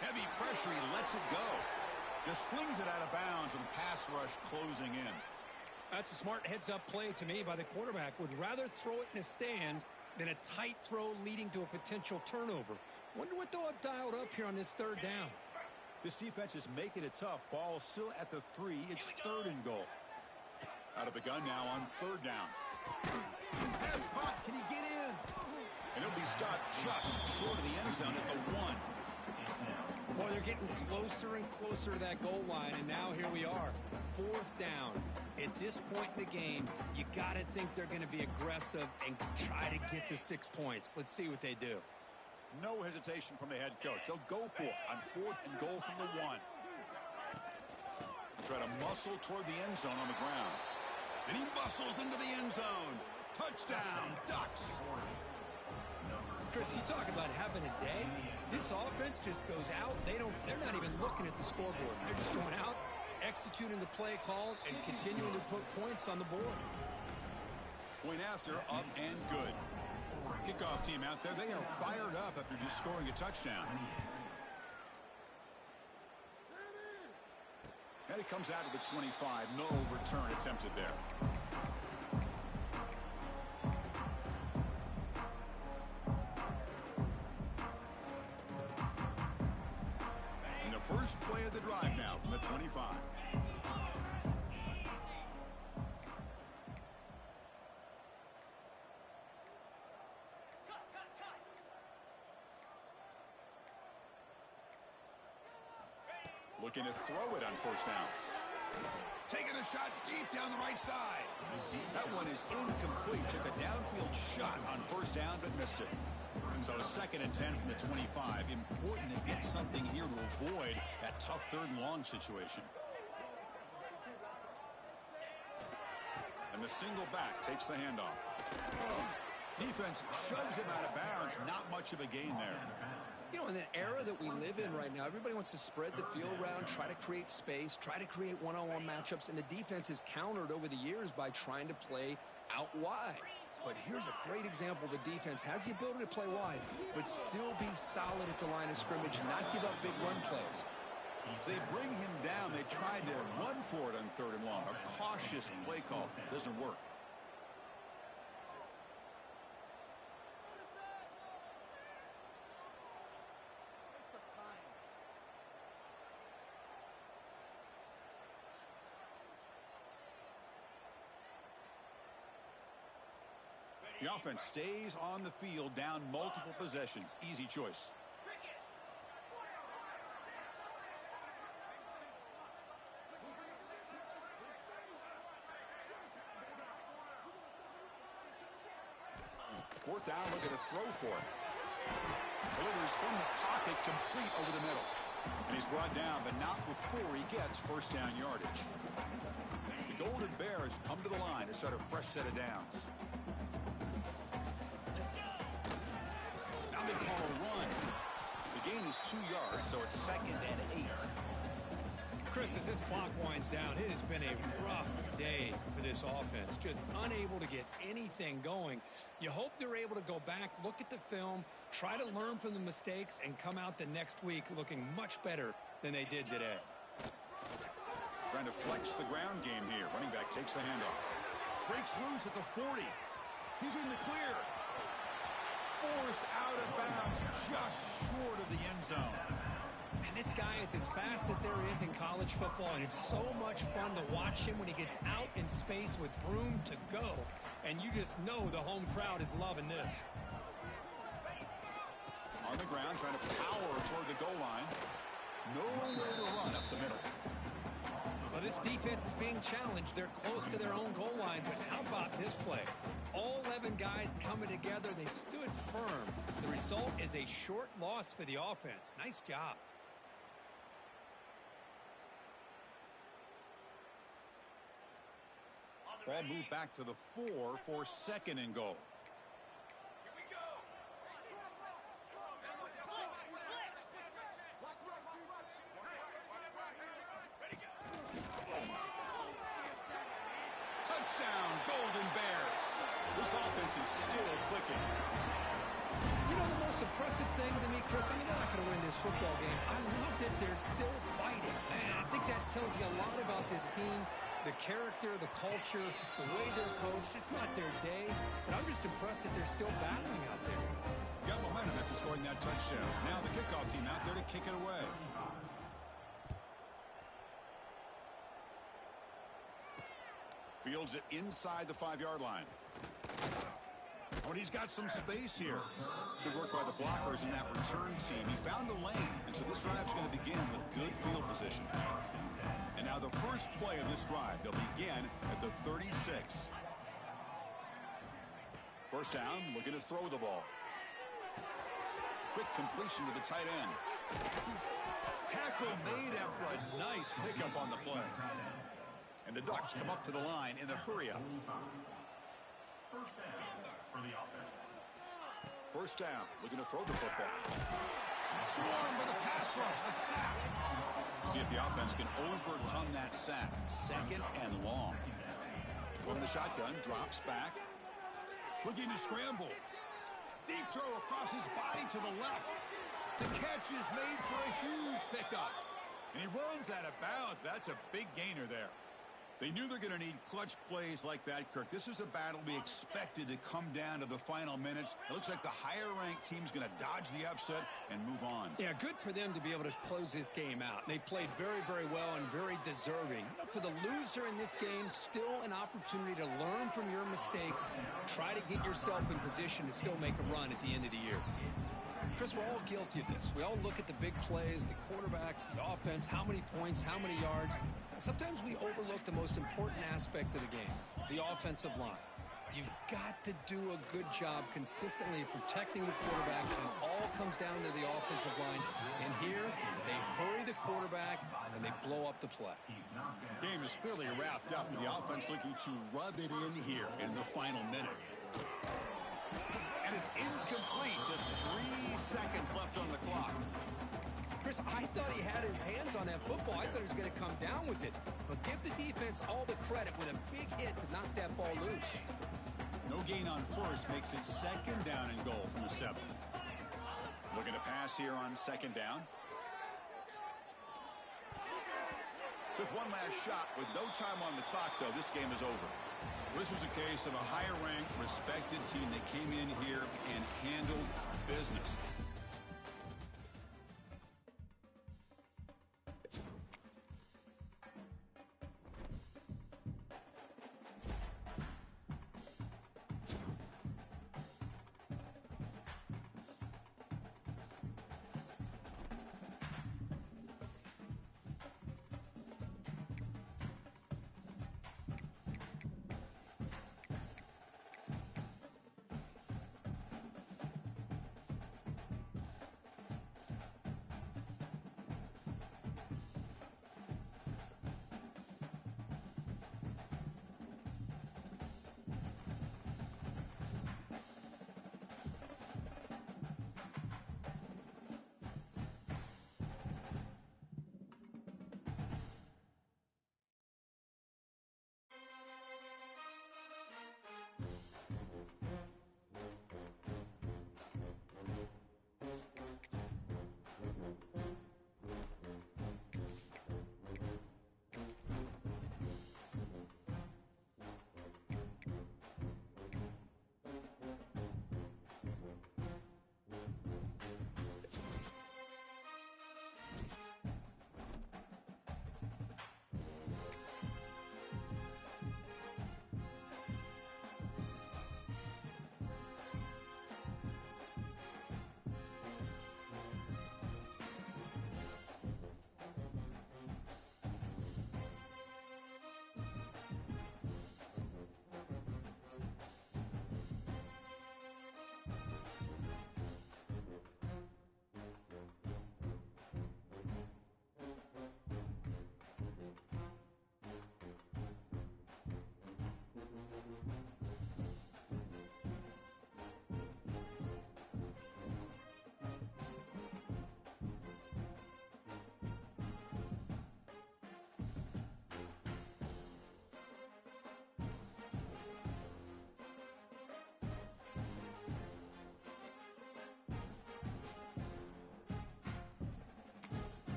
Heavy pressure, he lets it go. Just flings it out of bounds with the pass rush closing in. That's a smart heads-up play to me by the quarterback. Would rather throw it in the stands than a tight throw leading to a potential turnover. Wonder what they'll have dialed up here on this third down. This defense is making it tough. Ball still at the 3. It's 3rd and goal. Out of the gun now on 3rd down. Pass caught. Can he get in? And it'll be stopped just short of the end zone at the 1. Well, they're getting closer and closer to that goal line, and now here we are, 4th down. At this point in the game, you got to think they're going to be aggressive and try to get the 6 points. Let's see what they do. No hesitation from the head coach. They'll go for it on 4th and goal from the 1. Try to muscle toward the end zone on the ground. And he muscles into the end zone. Touchdown, Ducks. Chris, you talk about having a day. This offense just goes out. They're not even looking at the scoreboard. They're just going out, executing the play called, and continuing to put points on the board. Point after, up and good. Kickoff team out there. They are fired up after just scoring a touchdown. And it comes out of the 25. No return attempted there. And the first play of the drive now from the 25. Looking to throw it on 1st down. Taking a shot deep down the right side. That one is incomplete. Took a downfield shot on 1st down, but missed it. So 2nd and 10 from the 25. Important to get something here to avoid that tough 3rd and long situation. And the single back takes the handoff. Defense shoves him out of bounds. Not much of a gain there. You know, in the era that we live in right now, everybody wants to spread the field around, try to create space, try to create one-on-one matchups, and the defense is countered over the years by trying to play out wide. But here's a great example. The defense has the ability to play wide, but still be solid at the line of scrimmage and not give up big run plays. So they bring him down. They tried to run for it on 3rd and long. A cautious play call doesn't work. The offense stays on the field, down multiple possessions. Easy choice. Fourth down, look at a throw for it. Delivers from the pocket, complete over the middle. And he's brought down, but not before he gets 1st down yardage. The Golden Bears come to the line to start a fresh set of downs. Now they call a run. The gain is 2 yards, so it's 2nd and 8. Chris, as this clock winds down, it has been a rough day for this offense. Just unable to get anything going. You hope they're able to go back, look at the film, try to learn from the mistakes, and come out the next week looking much better than they did today. Trying to flex the ground game here. Running back takes the handoff. Breaks loose at the 40. He's in the clear. Forced out of bounds just short of the end zone. And this guy is as fast as there is in college football, and it's so much fun to watch him when he gets out in space with room to go. And you just know the home crowd is loving this. On the ground, trying to power toward the goal line. Nowhere to run up the middle. Well, this defense is being challenged. They're close to their own goal line, but how about this play? All 11 guys coming together. They stood firm. The result is a short loss for the offense. Nice job. Ball moved back to the 4 for 2nd and goal. Touchdown, Golden Bears. This offense is still clicking. You know the most impressive thing to me, Chris, I mean, they're not going to win this football game. I love that they're still fighting. Man, I think that tells you a lot about this team. The character, the culture, the way they're coached, it's not their day. But I'm just impressed that they're still battling out there. Got momentum after scoring that touchdown. Now the kickoff team out there to kick it away. Fields it inside the 5-yard line. Oh, and he's got some space here. Good work by the blockers in that return team. He found the lane, and so this drive's going to begin with good field position. And now the first play of this drive, they'll begin at the 36. First down, looking to throw the ball. Quick completion to the tight end. Tackle made after a nice pickup on the play. And the Ducks come up to the line in the hurry-up. First down, looking to throw the football. Swarm for the pass rush, a sack. See if the offense can overcome that sack. Second and long. From the shotgun, drops back. Looking to scramble. Deep throw across his body to the left. The catch is made for a huge pickup. And he runs out of bounds. That's a big gainer there. They knew they're going to need clutch plays like that, Kirk. This is a battle we expected to come down to the final minutes. It looks like the higher-ranked team's going to dodge the upset and move on. Yeah, good for them to be able to close this game out. They played very, very well and very deserving. For the loser in this game, still an opportunity to learn from your mistakes. Try to get yourself in position to still make a run at the end of the year. Chris, we're all guilty of this. We all look at the big plays, the quarterbacks, the offense, how many points, how many yards. And sometimes we overlook the most important aspect of the game, the offensive line. You've got to do a good job consistently protecting the quarterback, and it all comes down to the offensive line. And here, they hurry the quarterback, and they blow up the play. Game is clearly wrapped up, with the offense looking to rub it in here in the final minute. And it's incomplete. Just 3 seconds left on the clock. Chris, I thought he had his hands on that football. I thought he was going to come down with it. But give the defense all the credit with a big hit to knock that ball loose. No gain on first makes it second down and goal from the 7. Looking to pass here on second down. Took one last shot. With no time on the clock, though, this game is over. This was a case of a higher-ranked, respected team that came in here and handled business.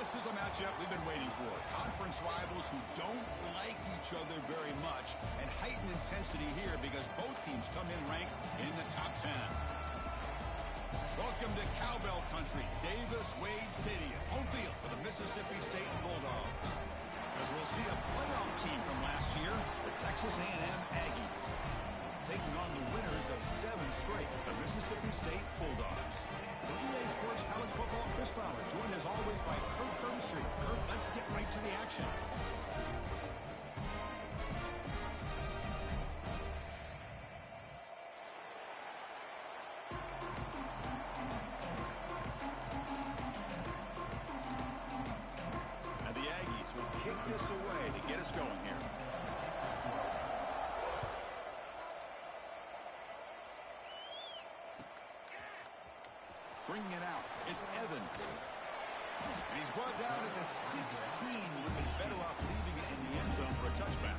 This is a matchup we've been waiting for. Conference rivals who don't like each other very much, and heightened intensity here because both teams come in ranked in the top 10. Welcome to Cowbell Country, Davis-Wade Stadium, home field for the Mississippi State Bulldogs. As we'll see a playoff team from last year, the Texas A&M Aggies, taking on the winners of 7 straight, the Mississippi State Bulldogs. For EA Sports College Football, Chris Fowler, joined as always by Kurt Herbstreit. Kurt, let's get right to the action. And the Aggies will kick this away to get us going here. Bringing it out, it's Evans. And he's brought down at the 16. Would be better off leaving it in the end zone for a touchback.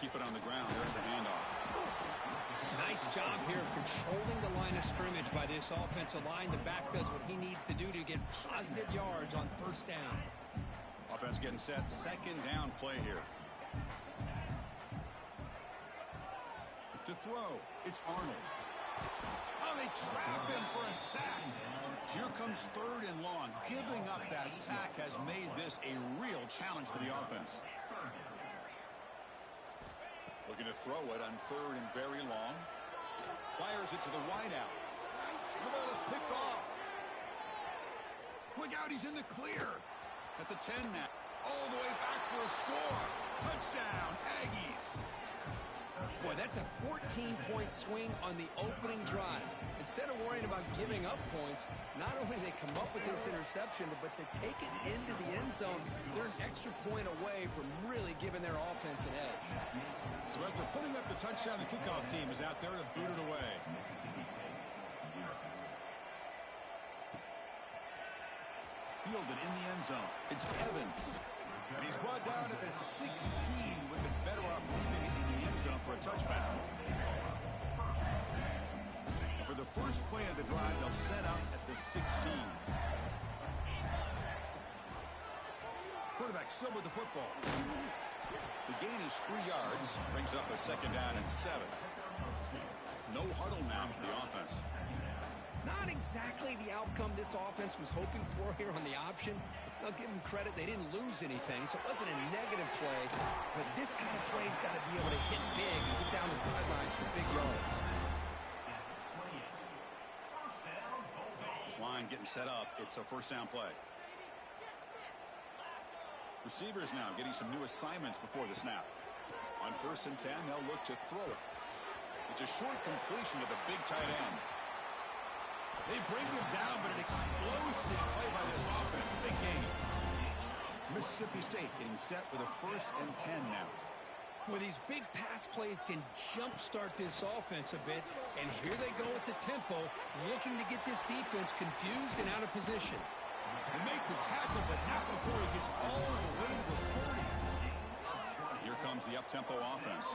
Keep it on the ground. There's the handoff. Nice job here of controlling the line of scrimmage by this offensive line. The back does what he needs to do to get positive yards on first down. Offense getting set. Second down play here. To throw, it's Arnold. Oh, they trap him for a sack. So here comes third and long. Giving up that sack has made this a real challenge for the offense. Looking to throw it on third and very long. Fires it to the wideout. The ball is picked off. Look out, he's in the clear. At the 10 now. All the way back for a score. Touchdown, Aggies. Boy, that's a 14-point swing on the opening drive. Instead of worrying about giving up points, not only do they come up with this interception, but they take it into the end zone. They're an extra point away from really giving their offense an edge. So after putting up the touchdown, the kickoff team is out there to boot it away. Fielded in the end zone. It's Evans. And he's brought down at the 16. Would be better off leaving it in the end zone for a touchback. For the first play of the drive, they'll set up at the 16. Quarterback still with the football. The gain is 3 yards. Brings up a second down and 7. No huddle now for the offense. Not exactly the outcome this offense was hoping for here on the option. I'll give them credit. They didn't lose anything, so it wasn't a negative play. But this kind of play's got to be able to hit big and get down the sidelines for big yards. This line getting set up. It's a first down play. Receivers now getting some new assignments before the snap. On first and 10, they'll look to throw it. It's a short completion to the big tight end. They bring him down, but an explosive play by this offense. Big game. Mississippi State getting set with a first and 10 now. Well, these big pass plays can jumpstart this offense a bit, and here they go at the tempo, looking to get this defense confused and out of position. They make the tackle, but not before he gets all the way to the 40. Here comes the up-tempo offense.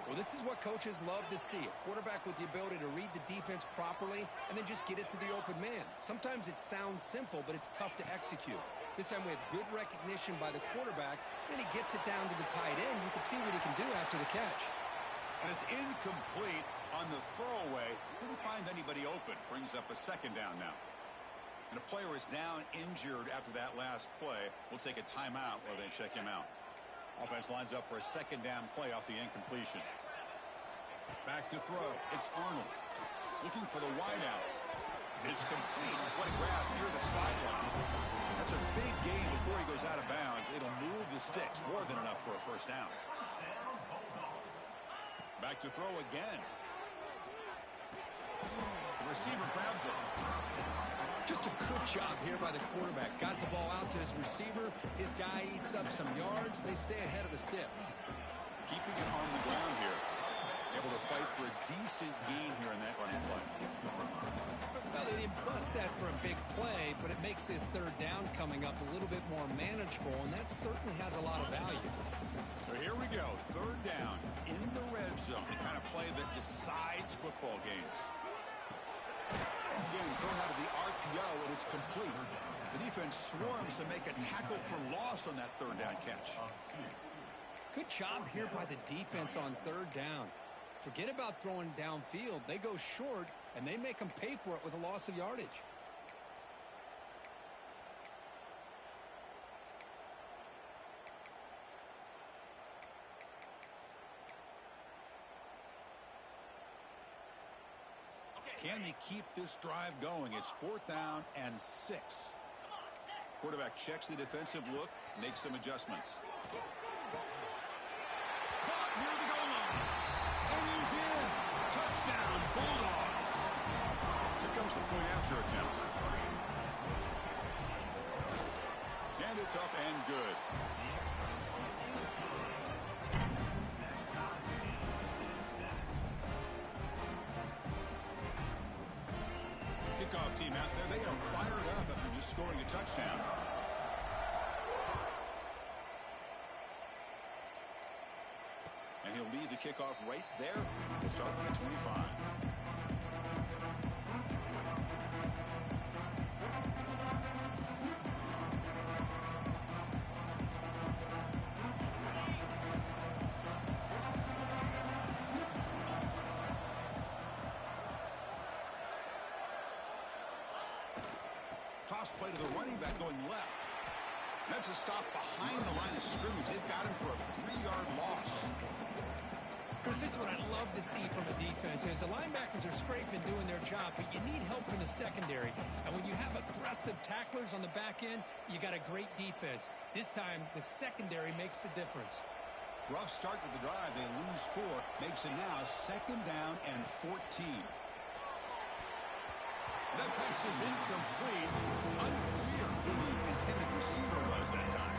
Well, this is what coaches love to see. A quarterback with the ability to read the defense properly and then just get it to the open man. Sometimes it sounds simple, but it's tough to execute. This time we have good recognition by the quarterback. Then he gets it down to the tight end. You can see what he can do after the catch. And it's incomplete on the throwaway. Didn't find anybody open. Brings up a second down now. And a player is down injured after that last play. We'll take a timeout while they check him out. Offense lines up for a second down play off the incompletion. Back to throw. It's Arnold. Looking for the wideout. It's complete. What a grab near the sideline. That's a big gain before he goes out of bounds. It'll move the sticks. More than enough for a first down. Back to throw again. The receiver grabs it. Just a good job here by the quarterback. Got the ball out to his receiver. His guy eats up some yards. They stay ahead of the sticks. Keeping it on the ground here. Able to fight for a decent gain here in that play. Well, they didn't bust that for a big play, but it makes this third down coming up a little bit more manageable, and that certainly has a lot of value. So here we go, third down in the red zone, the kind of play that decides football games. Again, thrown out of the RPO, and it's complete. The defense swarms to make a tackle for loss on that third down catch. Good job here by the defense on third down. Forget about throwing downfield. They go short, and they make them pay for it with a loss of yardage. Can they keep this drive going? It's 4th down and 6. Quarterback checks the defensive look, makes some adjustments. Caught near the goal line. And he's in. Touchdown, Bulldogs. Here comes the point after attempt. And it's up and good. Kickoff team out there, they are fired up after just scoring a touchdown. And he'll leave the kickoff right there. We'll start at 25. Toss play to the running back going left. That's a stop behind the line of scrimmage. They've got him for a 3-yard loss. Chris, this is what I love to see from a defense is the linebackers are scraping doing their job, but you need help from the secondary. And when you have aggressive tacklers on the back end, you got a great defense. This time, the secondary makes the difference. Rough start with the drive. They lose 4. Makes it now 2nd down and 14. That pass is incomplete. Unclear who the intended receiver was that time.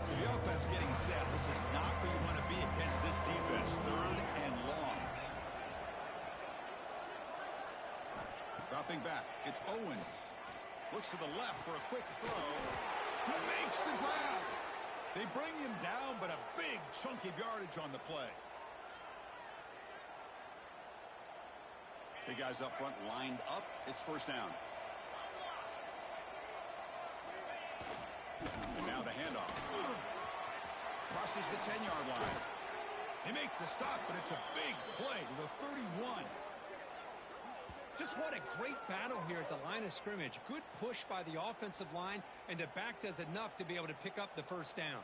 So the offense getting set. This is not where you want to be against this defense. 3rd and long. Dropping back. It's Owens. Looks to the left for a quick throw. He makes the grab. They bring him down, but a big chunk of yardage on the play. The guys up front lined up. It's 1st down. And now the handoff. Crosses the 10-yard line. They make the stop, but it's a big play to the 31. Just what a great battle here at the line of scrimmage. Good push by the offensive line, and the back does enough to be able to pick up the 1st down.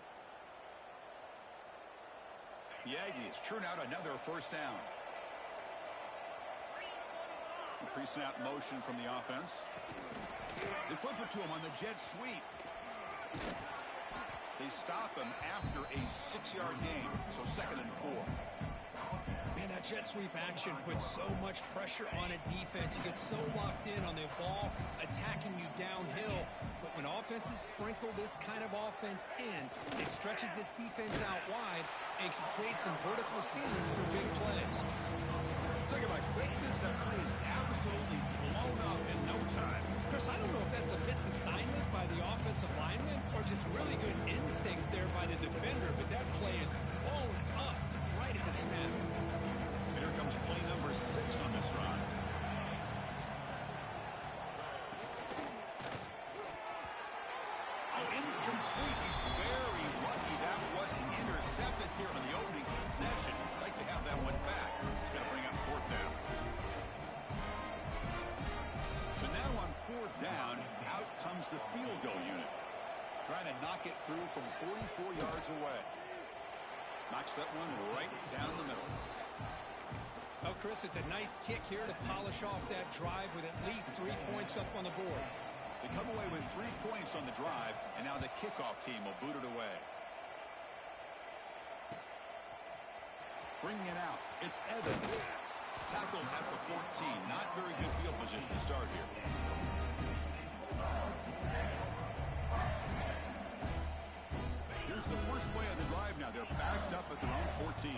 The Aggies churn out another 1st down. Pre-snap motion from the offense. They flip it to him on the jet sweep. They stop him after a 6-yard gain, so 2nd and 4. Man, that jet sweep action puts so much pressure on a defense. You get so locked in on the ball attacking you downhill. But when offenses sprinkle this kind of offense in, it stretches this defense out wide and can create some vertical seams for big plays. Talk about quickness. That play is absolutely blown up in no time. Chris, I don't know if that's a misassignment by the offensive lineman or just really good instincts there by the defender, but that play is blown up right at the snap. Here comes play number 6 on this drive. Incomplete. He's very lucky that wasn't intercepted here in the opening possession. Like to have that one back. He's going to bring up 4th down. So now on 4th down, out comes the field goal unit. Trying to knock it through from 44 yards away. Knocks that one right down the middle. Oh, Chris, it's a nice kick here to polish off that drive with at least 3 points up on the board. They come away with 3 points on the drive, and now the kickoff team will boot it away. Bringing it out, it's Evans. Tackled at the 14. Not very good field position to start here. play of the drive now. They're backed up at their own 14.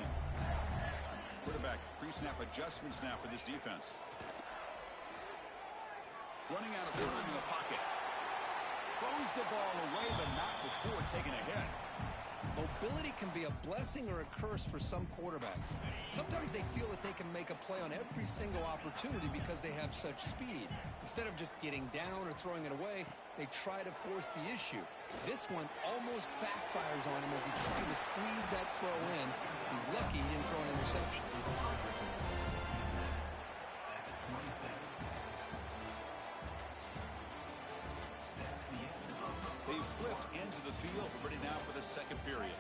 Quarterback pre-snap adjustments now for this defense. Running out of time in the pocket. Throws the ball away, but not before taking a hit. Mobility can be a blessing or a curse for some quarterbacks. Sometimes they feel that they can make a play on every single opportunity because they have such speed. Instead of just getting down or throwing it away, they try to force the issue. This one almost backfires on him as he tried to squeeze that throw in. He's lucky he didn't throw an interception. They flipped into the field, ready now for the second period.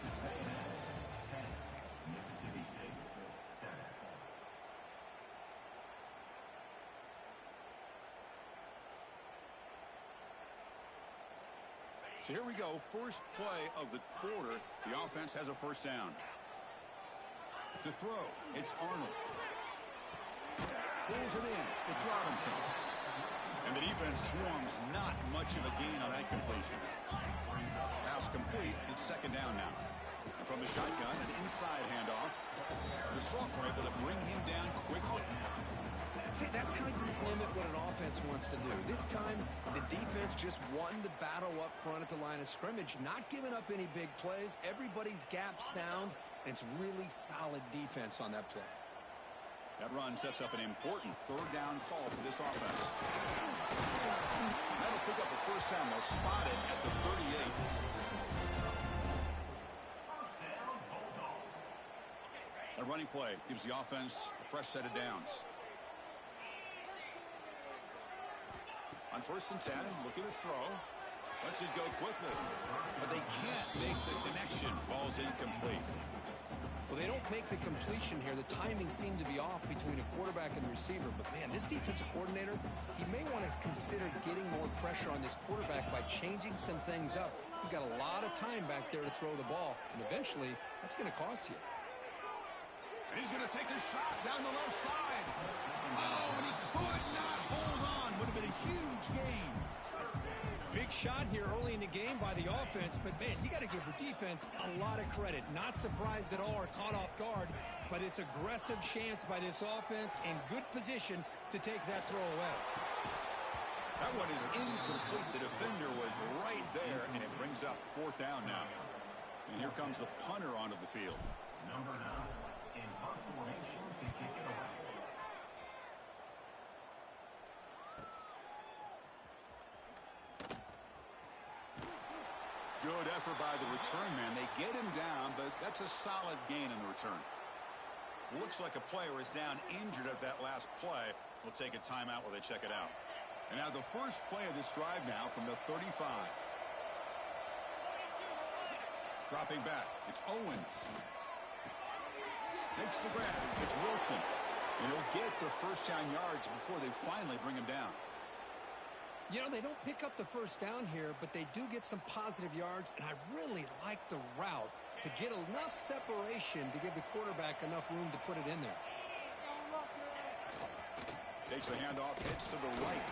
So here we go, first play of the quarter. The offense has a first down. To throw, it's Arnold. Pulls it in, it's Robinson. And the defense swarms, not much of a gain on that completion. Pass complete, it's second down now. And from the shotgun, an inside handoff. The Salk were able to bring him down quickly. See, that's how you limit what an offense wants to do. This time, the defense just won the battle up front at the line of scrimmage, not giving up any big plays. Everybody's gap sound, and it's really solid defense on that play. That run sets up an important third down call for this offense. That'll pick up a first down. They'll spot it at the 38. A running play gives the offense a fresh set of downs. On first and 10, looking to throw. Lets it go quickly. But they can't make the connection. Ball's incomplete. Well, they don't make the completion here. The timing seemed to be off between a quarterback and the receiver. But, man, this defensive coordinator, he may want to consider getting more pressure on this quarterback by changing some things up. You've got a lot of time back there to throw the ball. And eventually, that's going to cost you. And he's going to take a shot down the left side. Oh, and he could not hold on. Would have been a huge gain. Big shot here early in the game by the offense, but, man, you got to give the defense a lot of credit. Not surprised at all or caught off guard, but it's aggressive chance by this offense in good position to take that throw away. That one is incomplete. The defender was right there, and it brings up fourth down now. And here comes the punter onto the field. Number 9 in punt formation to kick it away. Good effort by the return man. They get him down, but that's a solid gain in the return. Looks like a player is down injured at that last play. We'll take a timeout while they check it out. And now the first play of this drive now from the 35. Dropping back. It's Owens. Makes the grab. It's Wilson. And he'll get the first down yards before they finally bring him down. You know, they don't pick up the first down here, but they do get some positive yards, and I really like the route to get enough separation to give the quarterback enough room to put it in there. Takes the handoff, hits to the right.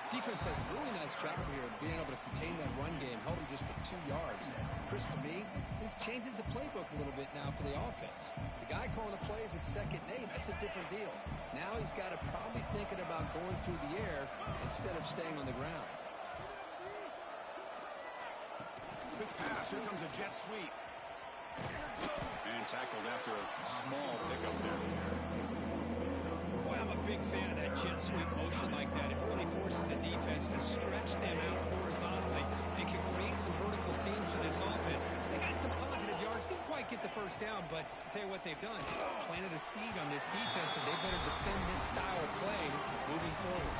Defense does a really nice job here of being able to contain that run game, held him just for 2 yards. Chris, to me, this changes the playbook a little bit now for the offense. The guy calling the plays at 2nd and 8, that's a different deal. Now he's got to probably thinking about going through the air instead of staying on the ground. Quick pass, here comes a jet sweep. And tackled after a small pickup there. Boy, I'm a big fan of that jet sweep motion like that. It really forces the defense to stretch them out horizontally. It can create some vertical seams for this offense. They got some positive yards. Didn't quite get the first down, but I'll tell you what they've done. Planted a seed on this defense, and they better defend this style of play moving forward.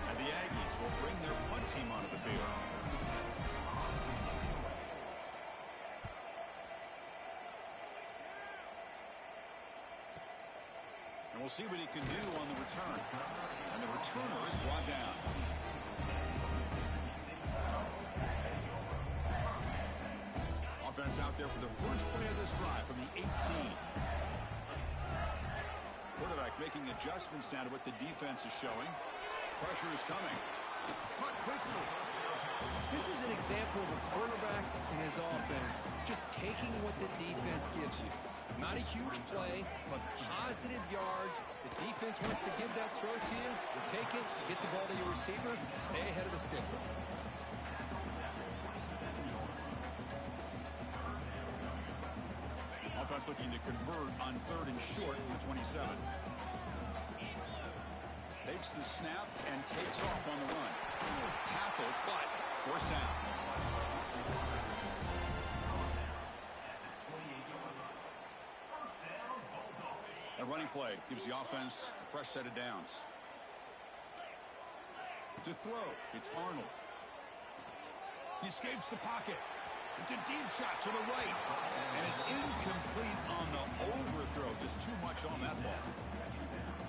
And the Aggies will bring their punt team onto the field. And we'll see what he can do on the return. And the returner is brought down. Offense out there for the first play of this drive from the 18. Quarterback making adjustments now to what the defense is showing. Pressure is coming. Punt quickly. This is an example of a quarterback and his offense just taking what the defense gives you. Not a huge play, but positive yards. The defense wants to give that throw to you. You take it, get the ball to your receiver, stay ahead of the sticks. Offense looking to convert on 3rd and short from the 27. Takes the snap and takes off on the run. Tackled, but forced down. A running play gives the offense a fresh set of downs. To throw, it's Arnold. He escapes the pocket. It's a deep shot to the right. And it's incomplete on the overthrow. Just too much on that ball.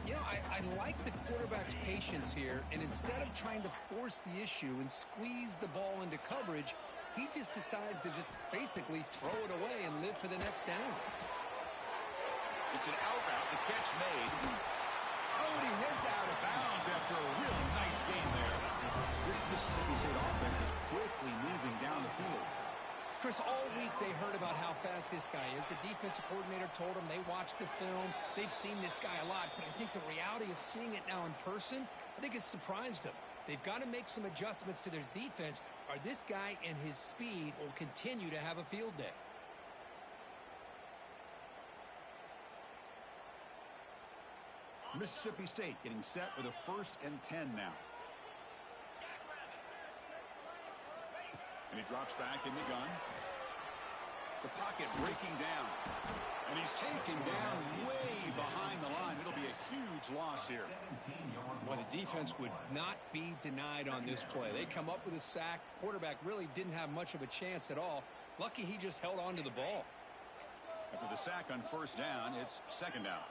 You know, I like the quarterback's patience here, and instead of trying to force the issue and squeeze the ball into coverage, he just decides to just basically throw it away and live for the next down. It's an out route. The catch made. Oh, and he heads out of bounds after a real nice game there. This Mississippi State offense is quickly moving down the field. Chris, all week they heard about how fast this guy is. The defensive coordinator told them they watched the film. They've seen this guy a lot, but I think the reality of seeing it now in person, I think it's surprised them. They've got to make some adjustments to their defense, or this guy and his speed will continue to have a field day. Mississippi State getting set with a 1st and 10 now. And he drops back in the gun. The pocket breaking down. And he's taken down way behind the line. It'll be a huge loss here. Well, the defense would not be denied on this play. They come up with a sack. Quarterback really didn't have much of a chance at all. Lucky he just held on to the ball. After the sack on 1st down, it's 2nd down.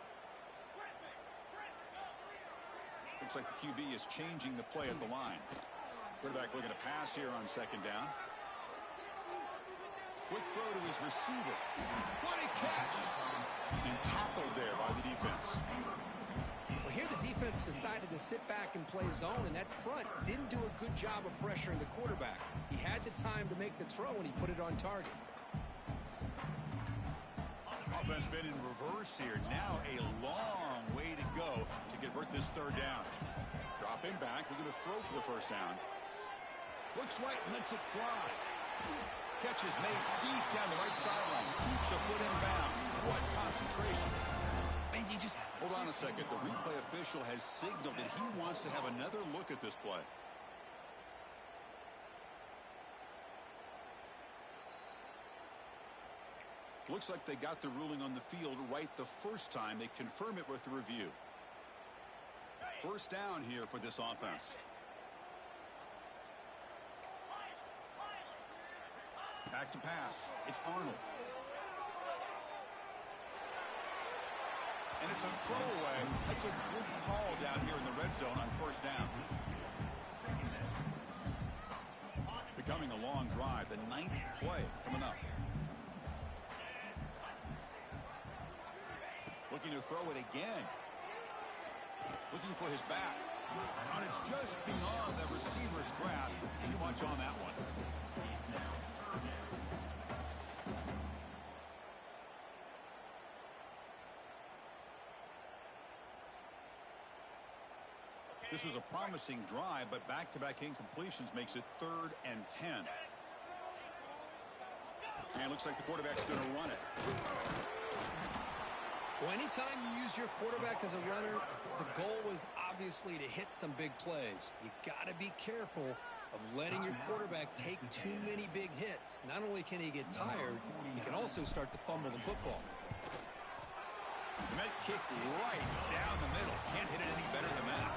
Looks like the QB is changing the play at the line. Quarterback looking to pass here on 2nd down. Quick throw to his receiver. What a catch! And tackled there by the defense. Well, here the defense decided to sit back and play zone, and that front didn't do a good job of pressuring the quarterback. He had the time to make the throw, and he put it on target. Offense been in reverse here. Now a long way to go to convert this 3rd down. Dropping back, looking to throw for the 1st down. Looks right, lets it fly. Catch is made deep down the right sideline. Keeps a foot in bounds. What concentration. Man, you just... Hold on a second. The replay official has signaled that he wants to have another look at this play. Looks like they got the ruling on the field right the first time. They confirm it with the review. 1st down here for this offense. Back to pass. It's Arnold. And it's a throwaway. That's a good call down here in the red zone on 1st down. Becoming a long drive. The 9th play coming up. Looking to throw it again. Looking for his back. And it's just beyond the receiver's grasp. Too much on that one. This was a promising drive, but back-to-back incompletions makes it 3rd and 10. And looks like the quarterback's going to run it. Well, anytime you use your quarterback as a runner, the goal is obviously to hit some big plays. You got to be careful of letting your quarterback take too many big hits. Not only can he get tired, he can also start to fumble the football. Met kick right down the middle. Can't hit it any better than that.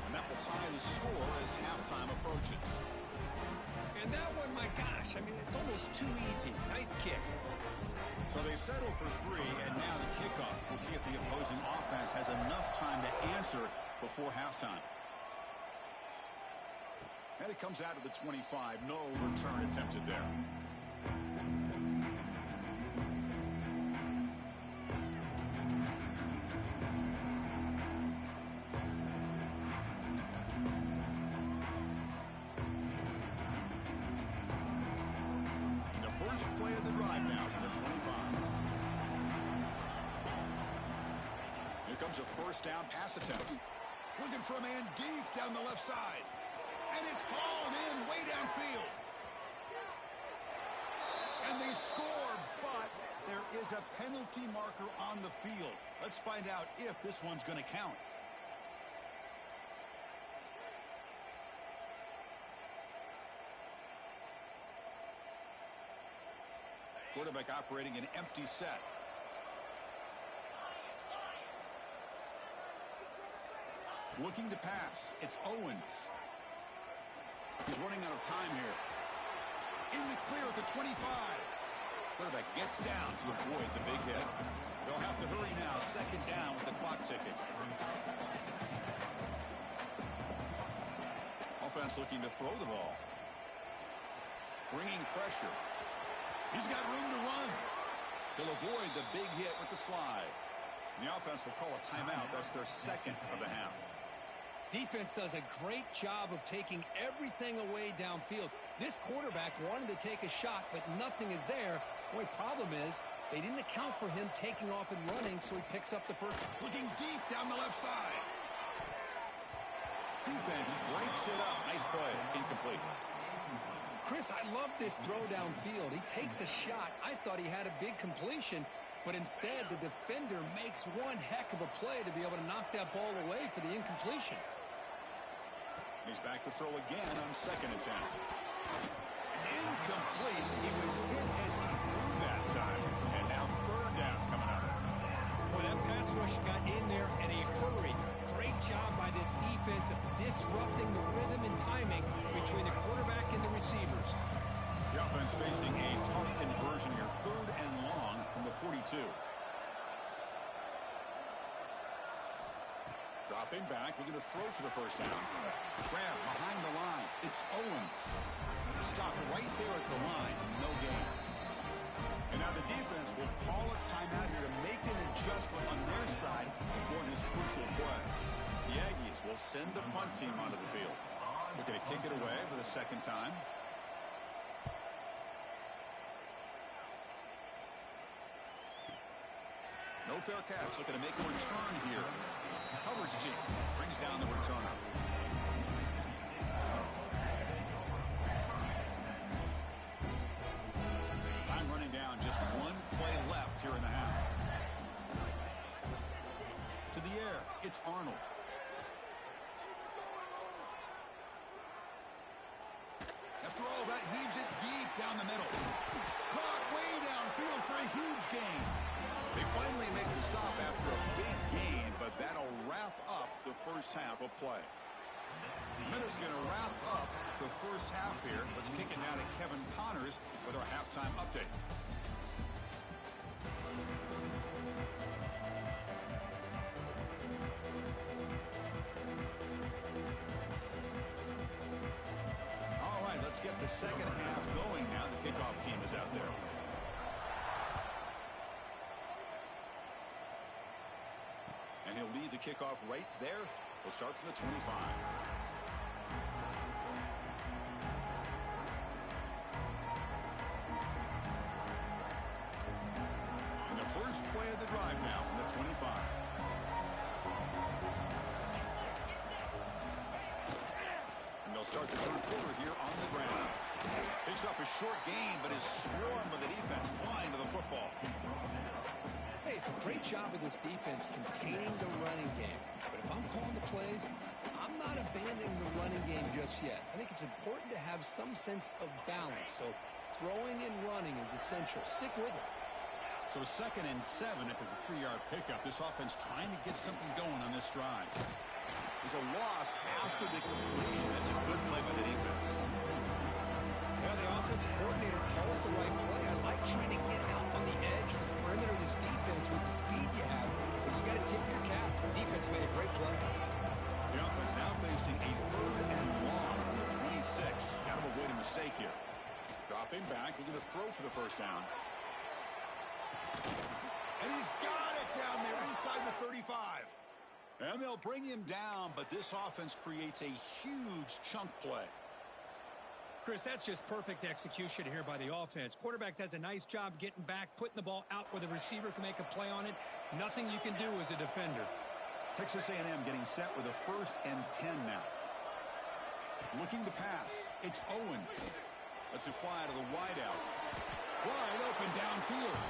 And that will tie the score as halftime approaches. And that one, my gosh, I mean, it's almost too easy. Nice kick. So they settle for 3, and now the kickoff. We'll see if the opposing offense has enough time to answer before halftime. And it comes out of the 25. No return attempted there. drive now from the 25. Here comes a first down pass attempt. Looking for a man deep down the left side. And it's hauled in way downfield. And they score, but there is a penalty marker on the field. Let's find out if this one's going to count. Quarterback operating an empty set. Looking to pass. It's Owens. He's running out of time here. In the clear at the 25. Quarterback gets down to avoid the big hit. They'll have to hurry now. Second down with the clock ticking. Offense looking to throw the ball. Bringing pressure. He's got room to run. He'll avoid the big hit with the slide. And the offense will call a timeout. That's their second of the half. Defense does a great job of taking everything away downfield. This quarterback wanted to take a shot, but nothing is there. The only problem is they didn't account for him taking off and running, so he picks up the first. Looking deep down the left side. Defense breaks it up. Nice play. Incomplete. Chris, I love this throw downfield. He takes a shot. I thought he had a big completion, but instead the defender makes one heck of a play to be able to knock that ball away for the incompletion. He's back to throw again on second attempt. It's incomplete. He was hit as he threw that time. And now third down coming up. Boy, that pass rush got in there in a hurry. Great job by this defense of disrupting the rhythm and timing between the quarterback and the receivers. The offense facing a tough conversion here. Third and long from the 42. Dropping back, looking to throw for the first down. Grab behind the line. It's Owens. Stopped right there at the line. No gain. And now the defense will call a timeout here to make an adjustment on their side before this crucial play. The Aggies will send the punt team onto the field. Looking to kick it away for the second time. No fair catch. Looking to make a return here. Coverage team brings down the returner. Time running down. Just one play left here in the half. To the air. It's Arnold. After all that, heaves it deep down the middle. Caught way downfield for a huge gain. They finally make the stop after a big gain, but that'll wrap up the first half of play. Minutes going to wrap up the first half here. Let's kick it down to Kevin Connors with our halftime update. All right, let's get the second half going now. The kickoff team is out there. And he'll lead the kickoff right there. We'll start from the 25. And the first play of the drive now from the 25. And they'll start the third quarter here on the ground. Picks up a short gain, but is swarmed by the defense flying to the football. Hey, it's a great job of this defense containing the running game. But if I'm calling the plays, I'm not abandoning the running game just yet. I think it's important to have some sense of balance. So throwing and running is essential. Stick with it. So 2nd and 7 after the 3-yard pickup. This offense trying to get something going on this drive. There's a loss after the completion. That's a good play by the defense. Yeah, the offensive coordinator calls the right play. I like trying to get out on the edge of the perimeter of this defense with the speed you have. But you got to tip your cap. The defense made a great play. The offense now facing a 3rd and long from the 26. Got to avoid a mistake here. Dropping back, looking to throw for the first down. And he's got it down there inside the 35. And they'll bring him down, but this offense creates a huge chunk play. Chris, that's just perfect execution here by the offense. Quarterback does a nice job getting back, putting the ball out where the receiver can make a play on it. Nothing you can do as a defender. Texas A&M getting set with a 1st and 10 now. Looking to pass. It's Owens. Lets it fly to the wideout. Wide open downfield.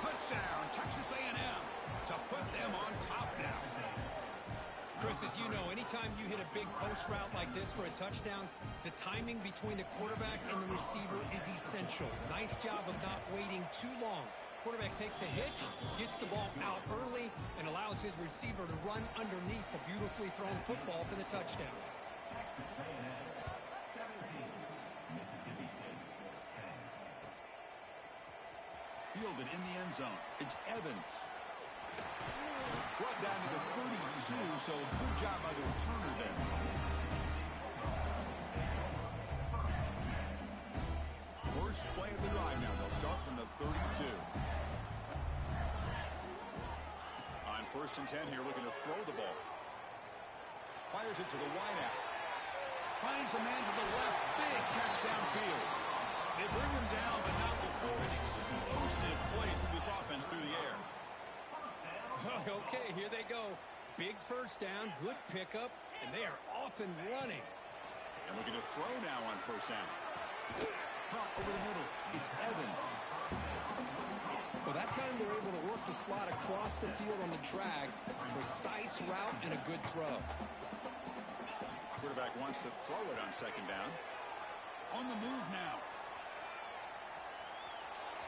Touchdown, Texas A&M to put them on top now. Chris, as you know, anytime you hit a big post route like this for a touchdown, the timing between the quarterback and the receiver is essential. Nice job of not waiting too long. Quarterback takes a hitch, gets the ball out early, and allows his receiver to run underneath the beautifully thrown football for the touchdown. Texas A&M 17, Mississippi State 10. Fielded in the end zone. It's Evans. Brought down to the 32, so good job by the returner there. First play of the drive now. They'll start from the 32. On 1st and 10 here, looking to throw the ball. Fires it to the wideout. Finds a man to the left. Big catch downfield. They bring him down, but not before an explosive play through this offense through the air. Okay, here they go. Big first down, good pickup, and they are off and running. And looking to throw now on 1st down. Pump over the middle. It's Evans. Well, that time they're able to work the slot across the field on the drag. Precise route and a good throw. Quarterback wants to throw it on 2nd down. On the move now.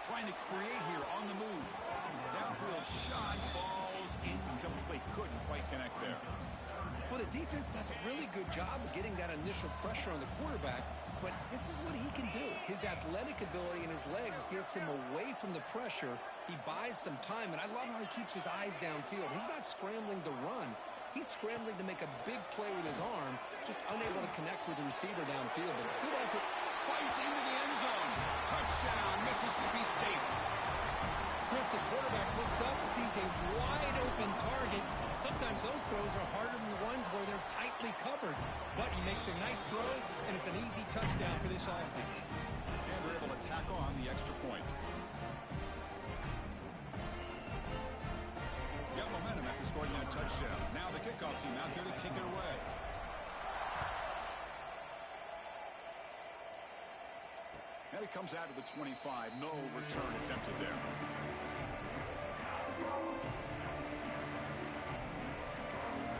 Trying to create here on the move. Downfield shot falls incomplete. Couldn't quite connect there. Well, the defense does a really good job of getting that initial pressure on the quarterback, but this is what he can do. His athletic ability and his legs gets him away from the pressure. He buys some time, and I love how he keeps his eyes downfield. He's not scrambling to run. He's scrambling to make a big play with his arm, just unable to connect with the receiver downfield. But good effort. Fights into the end zone. Touchdown, Mississippi State. Chris, the quarterback looks up, sees a wide-open target. Sometimes those throws are harder than the ones where they're tightly covered. But he makes a nice throw, and it's an easy touchdown for this offense. And they're able to tack on the extra point. Got momentum after scoring that touchdown. Now the kickoff team out there to kick it away. And it comes out of the 25. No return attempted there.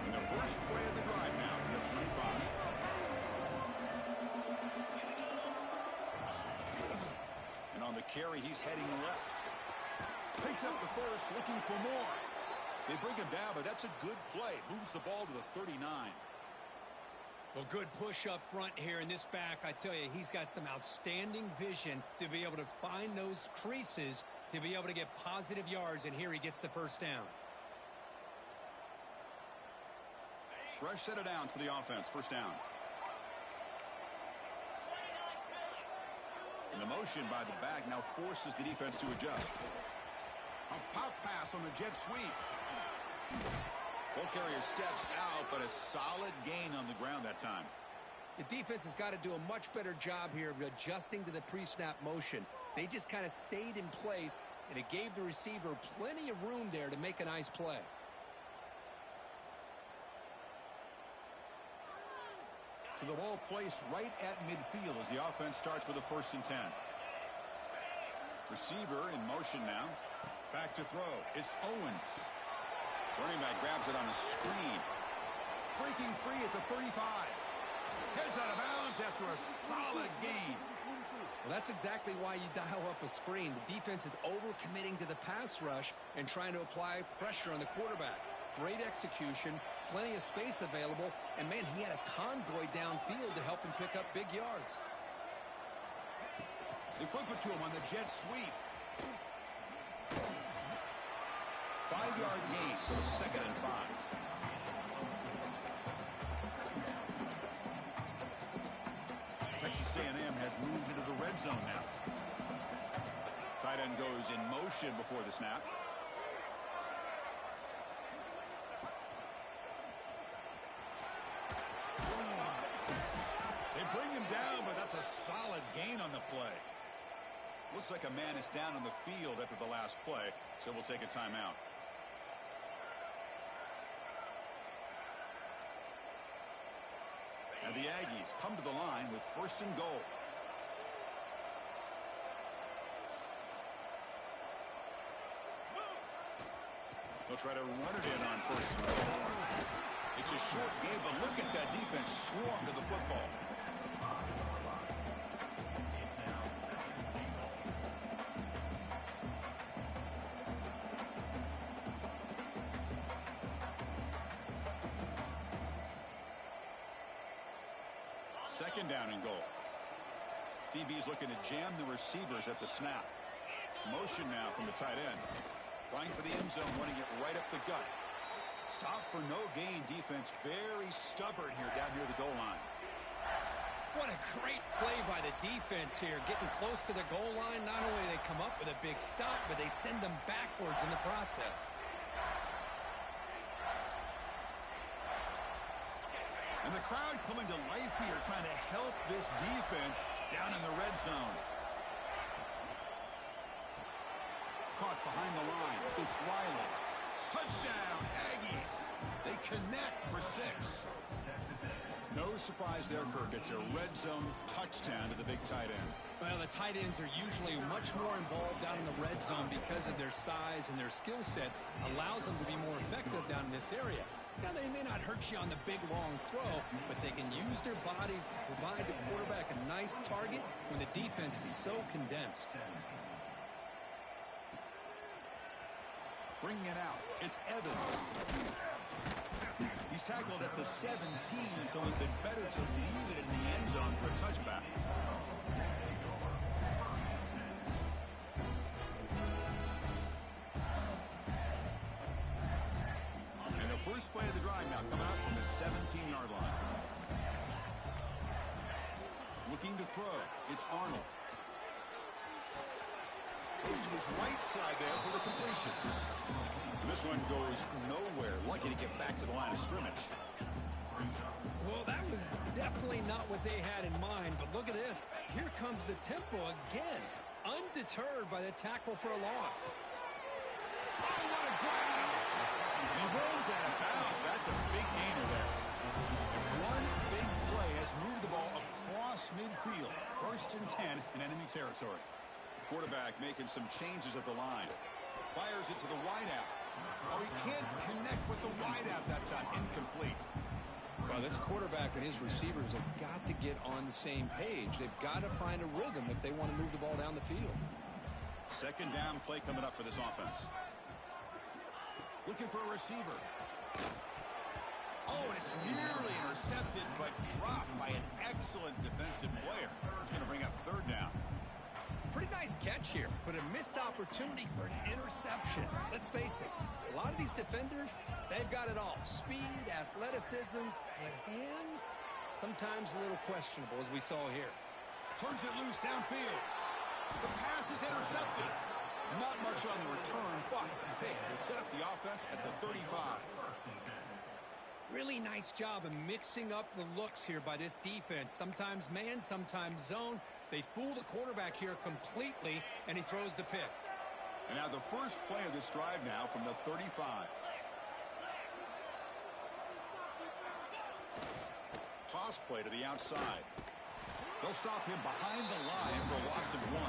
And the first play of the drive now from the 25. And on the carry, he's heading left. Picks up the first, looking for more. They bring him down, but that's a good play. Moves the ball to the 39. Well, good push up front here in this back. I tell you, he's got some outstanding vision to be able to find those creases, to be able to get positive yards, and here he gets the first down. Fresh set of downs for the offense. First down. And the motion by the back now forces the defense to adjust. A pop pass on the jet sweep. Ball carrier steps out, but a solid gain on the ground that time. The defense has got to do a much better job here of adjusting to the pre-snap motion. They just kind of stayed in place, and it gave the receiver plenty of room there to make a nice play. So the ball placed right at midfield as the offense starts with a 1st and 10. Receiver in motion now. Back to throw. It's Owens. Running back grabs it on a screen. Breaking free at the 35. Heads out of bounds after a solid gain. Well, that's exactly why you dial up a screen. The defense is overcommitting to the pass rush and trying to apply pressure on the quarterback. Great execution, plenty of space available, and man, he had a convoy downfield to help him pick up big yards. They flip it to him on the jet sweep. 5-yard gain, so it's 2nd and 5. Texas A&M has moved into the red zone now. Tight end goes in motion before the snap. They bring him down, but That's a solid gain on the play. Looks like a man is down on the field after the last play, so we'll take a timeout. And the Aggies come to the line with 1st and goal. They'll try to run it in on 1st and goal. It's a short game, but look at that defense swarm to the football. Second down and goal. DB's looking to jam the receivers at the snap. Motion now from the tight end. Trying for the end zone, running it right up the gut. Stop for no gain defense. Very stubborn here down near the goal line. What a great play by the defense here. Getting close to the goal line, not only do they come up with a big stop, but they send them backwards in the process. And the crowd coming to life here, trying to help this defense down in the red zone. Caught behind the line. It's Riley. Touchdown, Aggies. They connect for 6. No surprise there, Kirk. It's a red zone touchdown to the big tight end. Well, the tight ends are usually much more involved down in the red zone because of their size and their skill set allows them to be more effective down in this area. Now, they may not hurt you on the big, long throw, but they can use their bodies to provide the quarterback a nice target when the defense is so condensed. Bringing it out, it's Evans. He's tackled at the 17, so it's been better to leave it in the end zone for a touchback. And the first play of the drive now coming up from the 17-yard line. Looking to throw, it's Arnold. Goes to his right side there for the completion. And this one goes nowhere. Lucky to get back to the line of scrimmage. Well, that was definitely not what they had in mind, but look at this. Here comes the tempo again, undeterred by the tackle for a loss. Oh, what a grab! He rolls out of bounds. That's a big gainer there. One big play has moved the ball across midfield. 1st and 10 in enemy territory. Quarterback making some changes at the line. Fires it to the wideout. Oh, he can't connect with the wideout that time. Incomplete. Well, this quarterback and his receivers have got to get on the same page. They've got to find a rhythm if they want to move the ball down the field. Second down play coming up for this offense. Looking for a receiver. Oh, and it's nearly intercepted, but dropped by an excellent defensive player. It's going to bring up 3rd down. Pretty nice catch here, but a missed opportunity for an interception. Let's face it, a lot of these defenders, they've got it all. Speed, athleticism, but hands, sometimes a little questionable, as we saw here. Turns it loose downfield. The pass is intercepted. Not much on the return, but hey, will set up the offense at the 35. Really nice job of mixing up the looks here by this defense. Sometimes man, sometimes zone. They fool the quarterback here completely, and he throws the pick. And now the first play of this drive now from the 35. Toss play to the outside. They'll stop him behind the line for a loss of 1.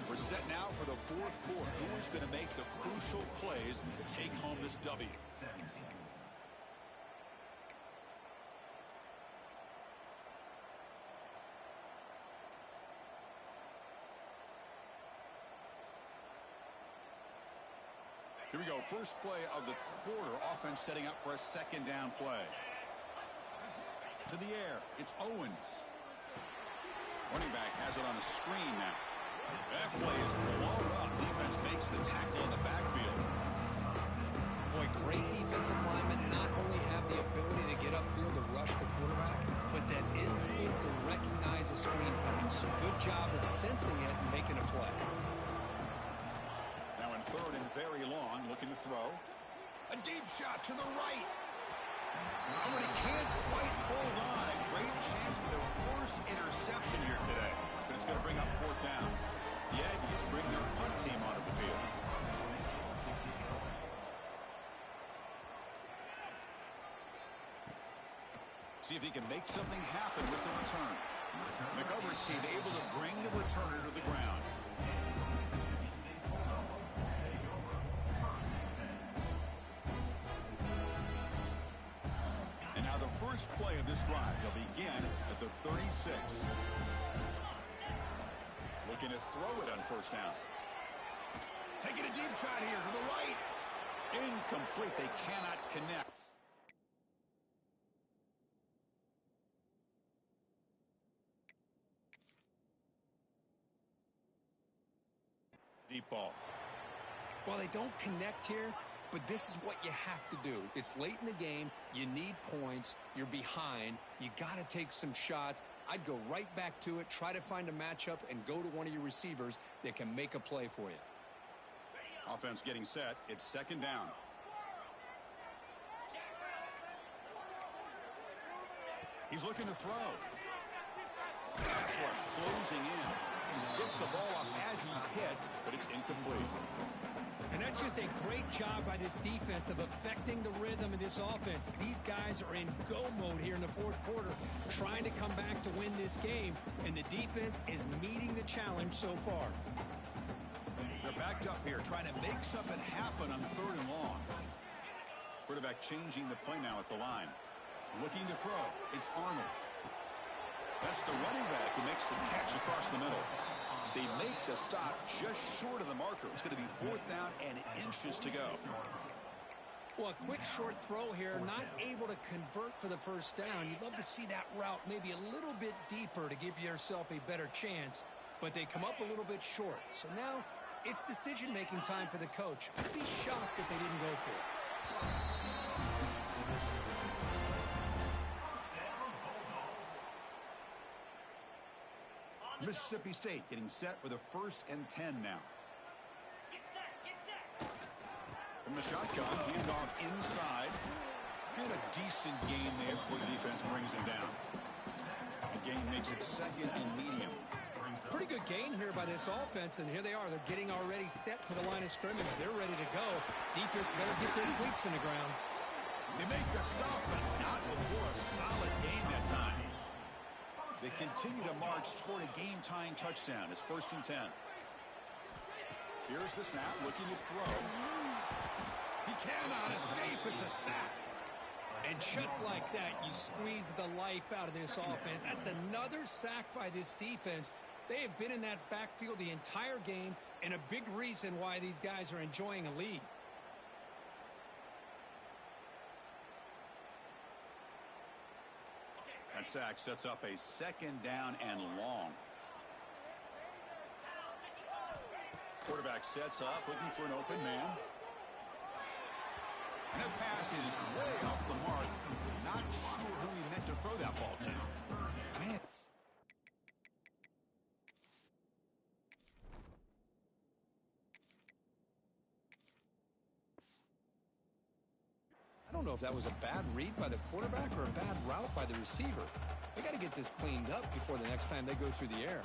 We're set now for the 4th quarter. Who is going to make the crucial plays to take home this W? Here we go. First play of the quarter. Offense setting up for a 2nd down play. To the air. It's Owens. Running back has it on a screen now. That play is blown up. Defense makes the tackle in the backfield. Boy, great defensive linemen not only have the ability to get upfield to rush the quarterback, but that instinct to recognize a screen coming. So good job of sensing it and making a play. Now in third and very long, looking to throw. A deep shot to the right. Oh, and he can't quite hold on. A great chance for their first interception here today. But it's going to bring up fourth down. The Aggies bring their punt team onto the field. See if he can make something happen with the return. The coverage team able to bring the returner to the ground. And now the first play of this drive. They'll begin at the 36. Looking to throw it on first down. Taking a deep shot here to the right. Incomplete. They cannot connect. Deep ball. Well, they don't connect here, but this is what you have to do. It's late in the game. You need points. You're behind. You got to take some shots. I'd go right back to it, try to find a matchup, and go to one of your receivers that can make a play for you. Offense getting set. It's second down. He's looking to throw. Pass rush closing in. Gets the ball up as he's hit, but it's incomplete. And that's just a great job by this defense of affecting the rhythm of this offense. These guys are in go mode here in the fourth quarter, trying to come back to win this game, and the defense is meeting the challenge so far. They're backed up here, trying to make something happen on third and long. Quarterback changing the play now at the line. Looking to throw. It's Arnold. That's the running back who makes the catch across the middle. They make the stop just short of the marker. It's going to be fourth down and inches to go. Well, a quick short throw here, not able to convert for the first down. You'd love to see that route maybe a little bit deeper to give yourself a better chance, but they come up a little bit short. So now it's decision-making time for the coach. I'd be shocked if they didn't go for it. Mississippi State getting set with a 1st and 10 now. From the shotgun, handoff inside. And a decent gain there before the defense brings him down. The gain makes it second and medium. Pretty good gain here by this offense, and here they are. They're getting already set to the line of scrimmage. They're ready to go. Defense better get their cleats in the ground. They make the stop, but not before a solid gain that time. They continue to march toward a game-tying touchdown. It's 1st and 10. Here's the snap, looking to throw. He cannot escape. It's a sack. And just like that, you squeeze the life out of this offense. That's another sack by this defense. They have been in that backfield the entire game, and a big reason why these guys are enjoying a lead. That sack sets up a second down and long. Quarterback sets up, looking for an open man. And that pass is way off the mark. Not sure who he meant to throw that ball to. Man. I don't know if that was a bad read by the quarterback or a bad route by the receiver. They got to get this cleaned up before the next time they go through the air.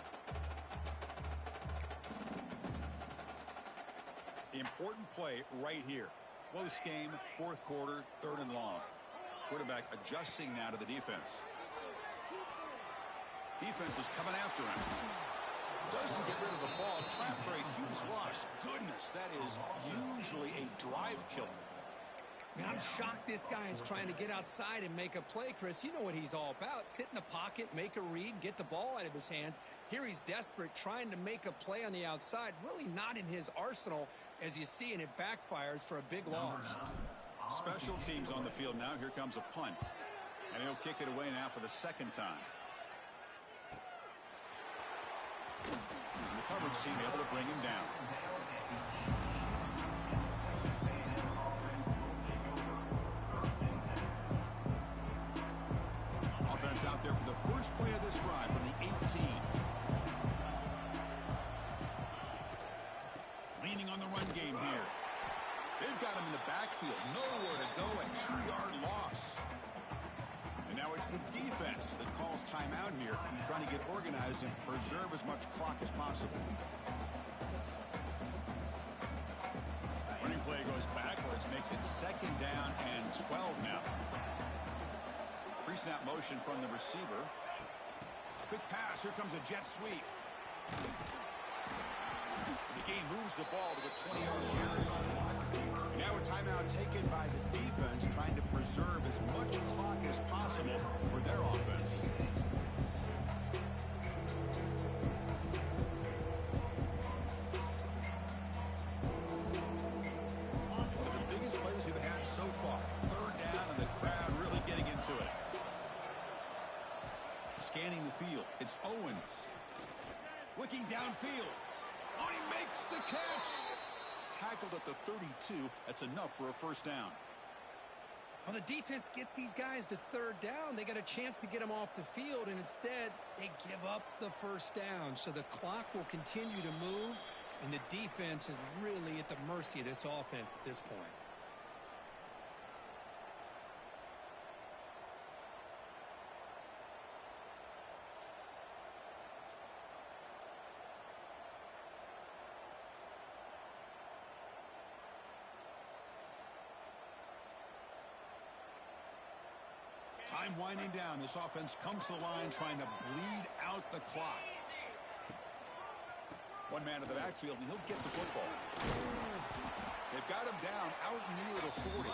Important play right here. Close game, fourth quarter, 3rd and long. Quarterback adjusting now to the defense. Defense is coming after him. Doesn't get rid of the ball. Trapped for a huge loss. Goodness, that is usually a drive killer. Man, I'm shocked this guy is trying to get outside and make a play, Chris. You know what he's all about. Sit in the pocket, make a read, get the ball out of his hands. Here he's desperate, trying to make a play on the outside. Really not in his arsenal, as you see, and it backfires for a big loss. Special teams on the field now. Here comes a punt. And he'll kick it away now for the second time. And the coverage team able to bring him down. Offense out there for the first play of this drive from the 18. backfield. Nowhere to go, a 2-yard loss. And now it's the defense that calls timeout here, trying to get organized and preserve as much clock as possible. Running play goes backwards, makes it 2nd down and 12 now. Pre-snap motion from the receiver. Quick pass. Here comes a jet sweep. The game moves the ball to the 20-yard line. Now a timeout taken by the defense, trying to preserve as much clock as possible for their offense. One of the biggest plays we've had so far. 3rd down and the crowd really getting into it. Scanning the field, it's Owens. Looking downfield. Oh, he makes the catch. Tackled at the 32. That's enough for a 1st down. Well, the defense gets these guys to 3rd down. They got a chance to get them off the field, and instead they give up the 1st down. So the clock will continue to move, and the defense is really at the mercy of this offense at this point. Time winding down. This offense comes to the line trying to bleed out the clock. One man in the backfield, and he'll get the football. They've got him down out near the 40.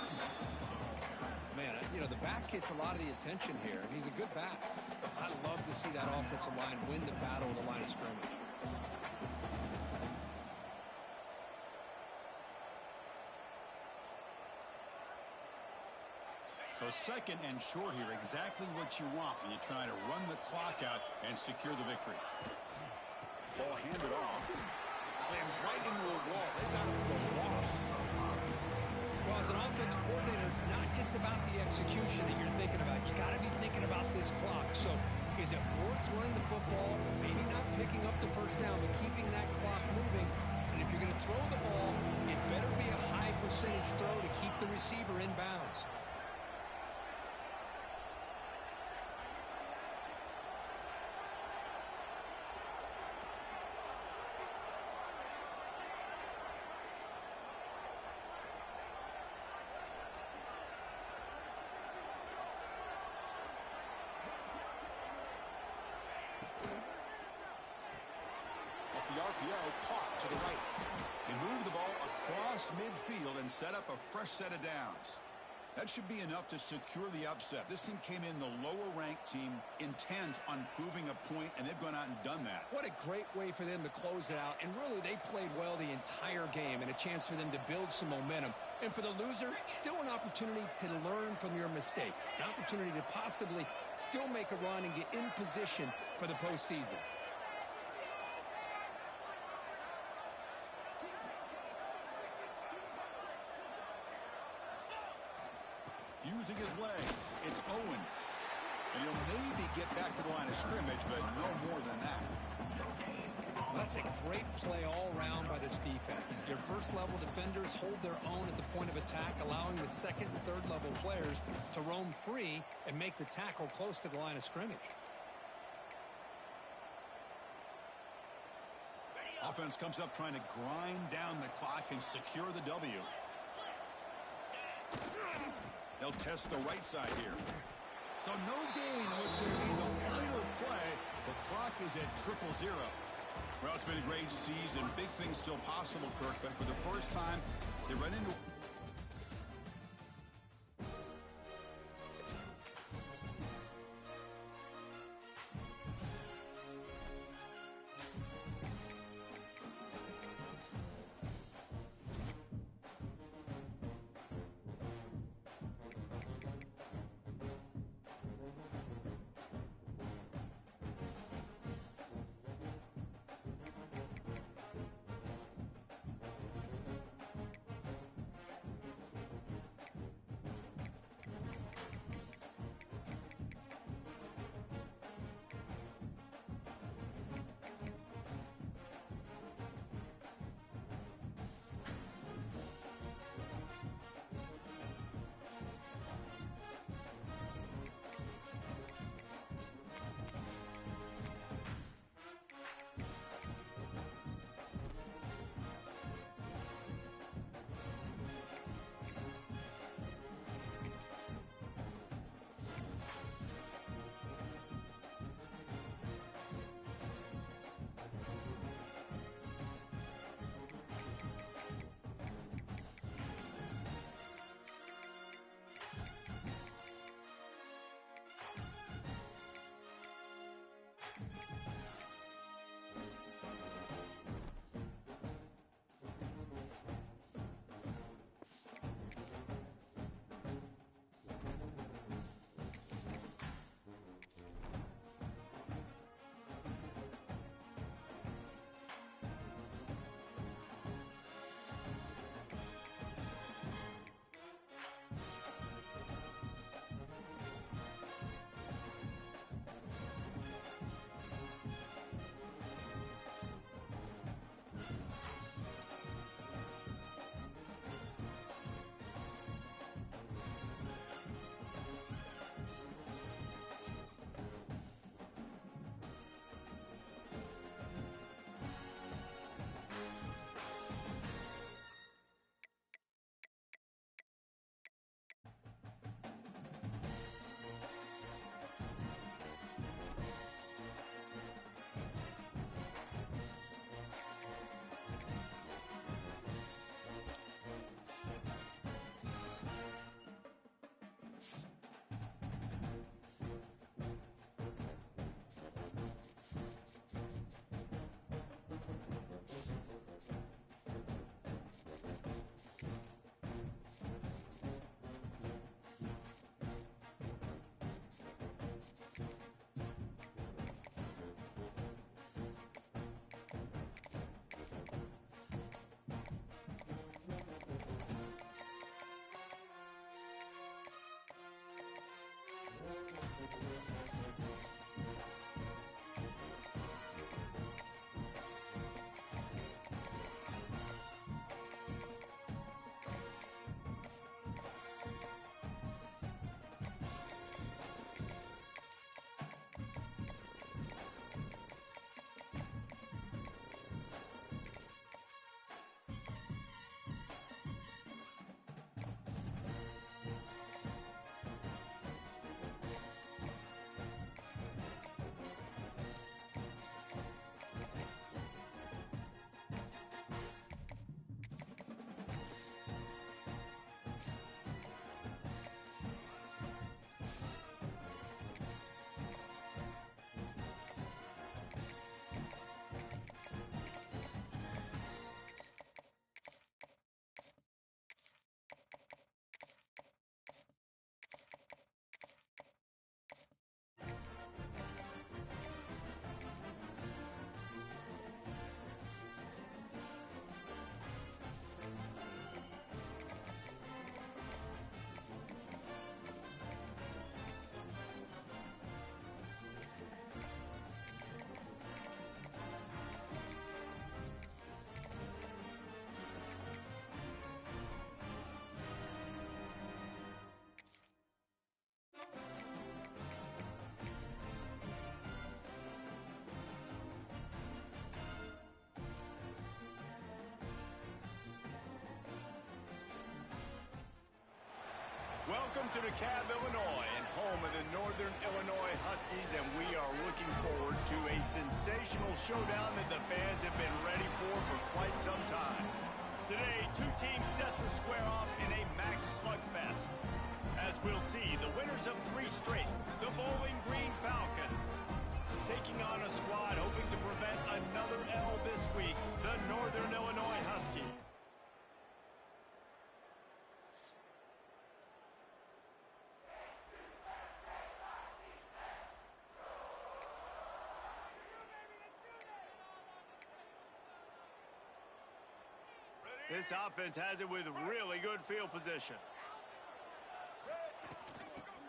Man, you know, the back gets a lot of the attention here, and he's a good back. I love to see that offensive line win the battle of the line of scrimmage. So 2nd and short here, exactly what you want when you try to run the clock out and secure the victory. Ball handed off. Slams right into a wall. They've got him for a loss. Well, as an offensive coordinator, it's not just about the execution that you're thinking about. You got to be thinking about this clock. So is it worth running the football, maybe not picking up the 1st down, but keeping that clock moving? And if you're going to throw the ball, it better be a high percentage throw to keep the receiver in bounds. The RPO caught to the right. They move the ball across midfield and set up a fresh set of downs. That should be enough to secure the upset. This team came in the lower-ranked team, intent on proving a point, and they've gone out and done that. What a great way for them to close it out. And really, they played well the entire game, and a chance for them to build some momentum. And for the loser, still an opportunity to learn from your mistakes. An opportunity to possibly still make a run and get in position for the postseason. Using his legs, it's Owens. And he'll maybe get back to the line of scrimmage, but no more than that. That's a great play all around by this defense. Your first-level defenders hold their own at the point of attack, allowing the second and third-level players to roam free and make the tackle close to the line of scrimmage. Offense comes up trying to grind down the clock and secure the W. They'll test the right side here. So no gain on what's going to be the final play. The clock is at 0-0. Well, it's been a great season. Big things still possible, Kirk, but for the first time, they run into... Welcome to DeKalb, Illinois, and home of the Northern Illinois Huskies, and we are looking forward to a sensational showdown that the fans have been ready for quite some time. Today, two teams set to square off in a max slugfest. As we'll see, the winners of 3 straight, the Bowling Green Falcons, taking on a squad hoping to prevent another L this week, the Northern Illinois Huskies. This offense has it with really good field position.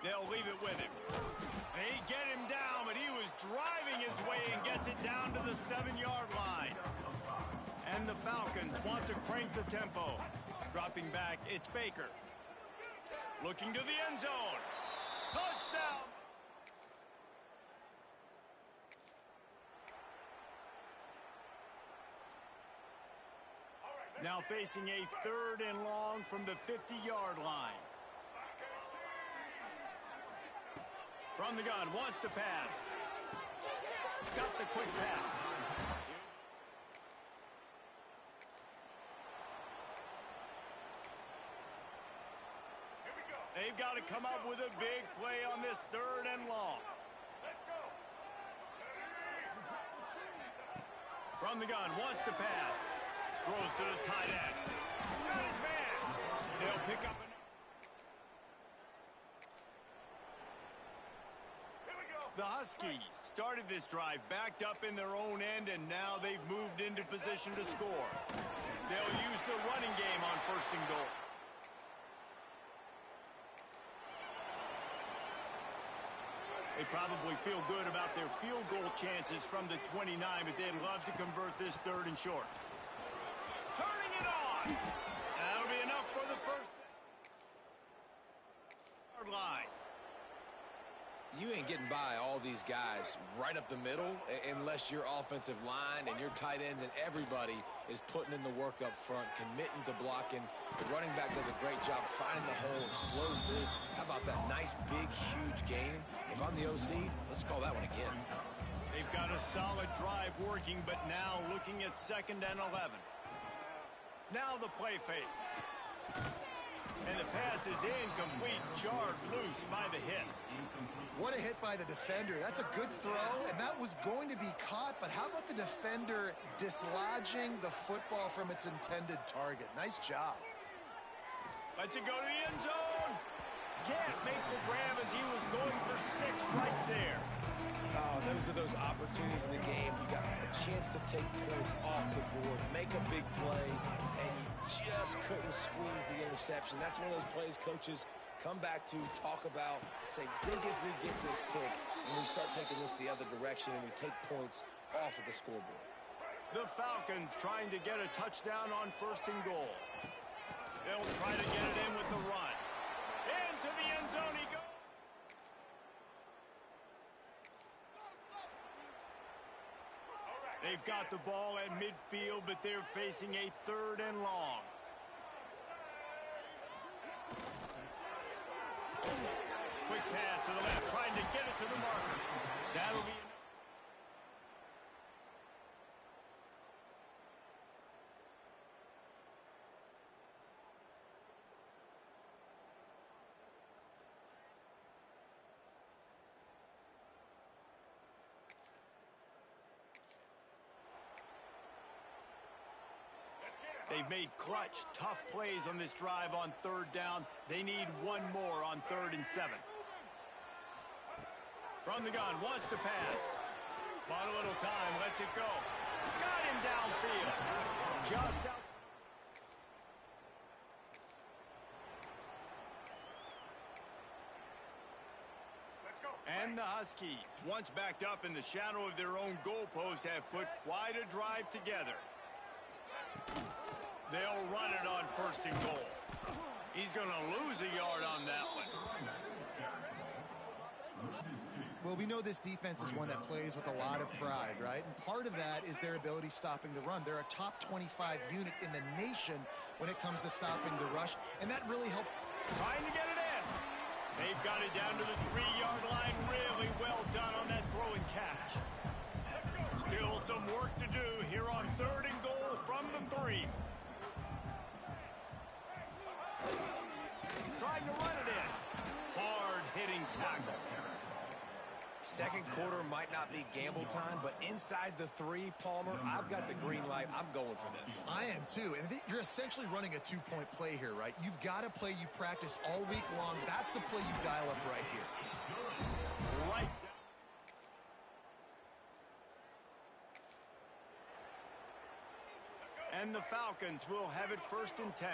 They'll leave it with him. They get him down, but he was driving his way and gets it down to the 7-yard line. And the Falcons want to crank the tempo. Dropping back, it's Baker. Looking to the end zone. Touchdown! Now facing a 3rd and long from the 50-yard line. From the gun, wants to pass. Got the quick pass. Here we go. They've got to come up with a big play on this 3rd and long. Let's go. From the gun, wants to pass. Throws to the tight end. Got his man. They'll pick up Here we go. the Huskies started this drive backed up in their own end, and now they've moved into position to score. They'll use the running game on 1st and goal. They probably feel good about their field goal chances from the 29, but they'd love to convert this 3rd and short. Turning it on. That'll be enough for the 1st yard line. You ain't getting by all these guys right up the middle unless your offensive line and your tight ends and everybody is putting in the work up front, committing to blocking. The running back does a great job finding the hole, exploding through. How about that nice, big, huge game? If I'm the OC, let's call that one again. They've got a solid drive working, but now looking at 2nd and 11. Now the play fake. And the pass is incomplete, jarred loose by the hit. What a hit by the defender. That's a good throw, and that was going to be caught, but how about the defender dislodging the football from its intended target? Nice job. Lets it go to the end zone. Can't make the grab as he was going for 6 right there. Oh, those are those opportunities in the game. You got a chance to take points off the board, make a big play, and you just couldn't squeeze the interception. That's one of those plays coaches come back to, talk about, say, think if we get this pick and we start taking this the other direction and we take points off of the scoreboard. The Falcons trying to get a touchdown on 1st and goal. They'll try to get it in with the run. Into the end zone he goes. They've got the ball at midfield, but they're facing a 3rd and long. Quick pass to the left, trying to get it to the marker. That'll be enough. They've made clutch, tough plays on this drive on 3rd down. They need one more on 3rd and 7. From the gun, wants to pass. Bought a little time, lets it go. Got him downfield. Just out. Let's go. And the Huskies, once backed up in the shadow of their own goalpost, have put quite a drive together. They'll run it on 1st and goal. He's going to lose a yard on that one. Well, we know this defense is one that plays with a lot of pride, right? And part of that is their ability stopping the run. They're a top 25 unit in the nation when it comes to stopping the rush, and that really helped. Trying to get it in. They've got it down to the 3-yard line. Really well done on that throw and catch. Still some work to do here on 3rd and goal from the 3. Trying to run it in. Hard-hitting tackle. Second quarter might not be gamble time, but inside the 3, Palmer, I've got the green light. I'm going for this. I am too, and you're essentially running a 2-point play here, right? You've got a play you practiced all week long. That's the play you dial up right here. Right. And the Falcons will have it 1st and 10.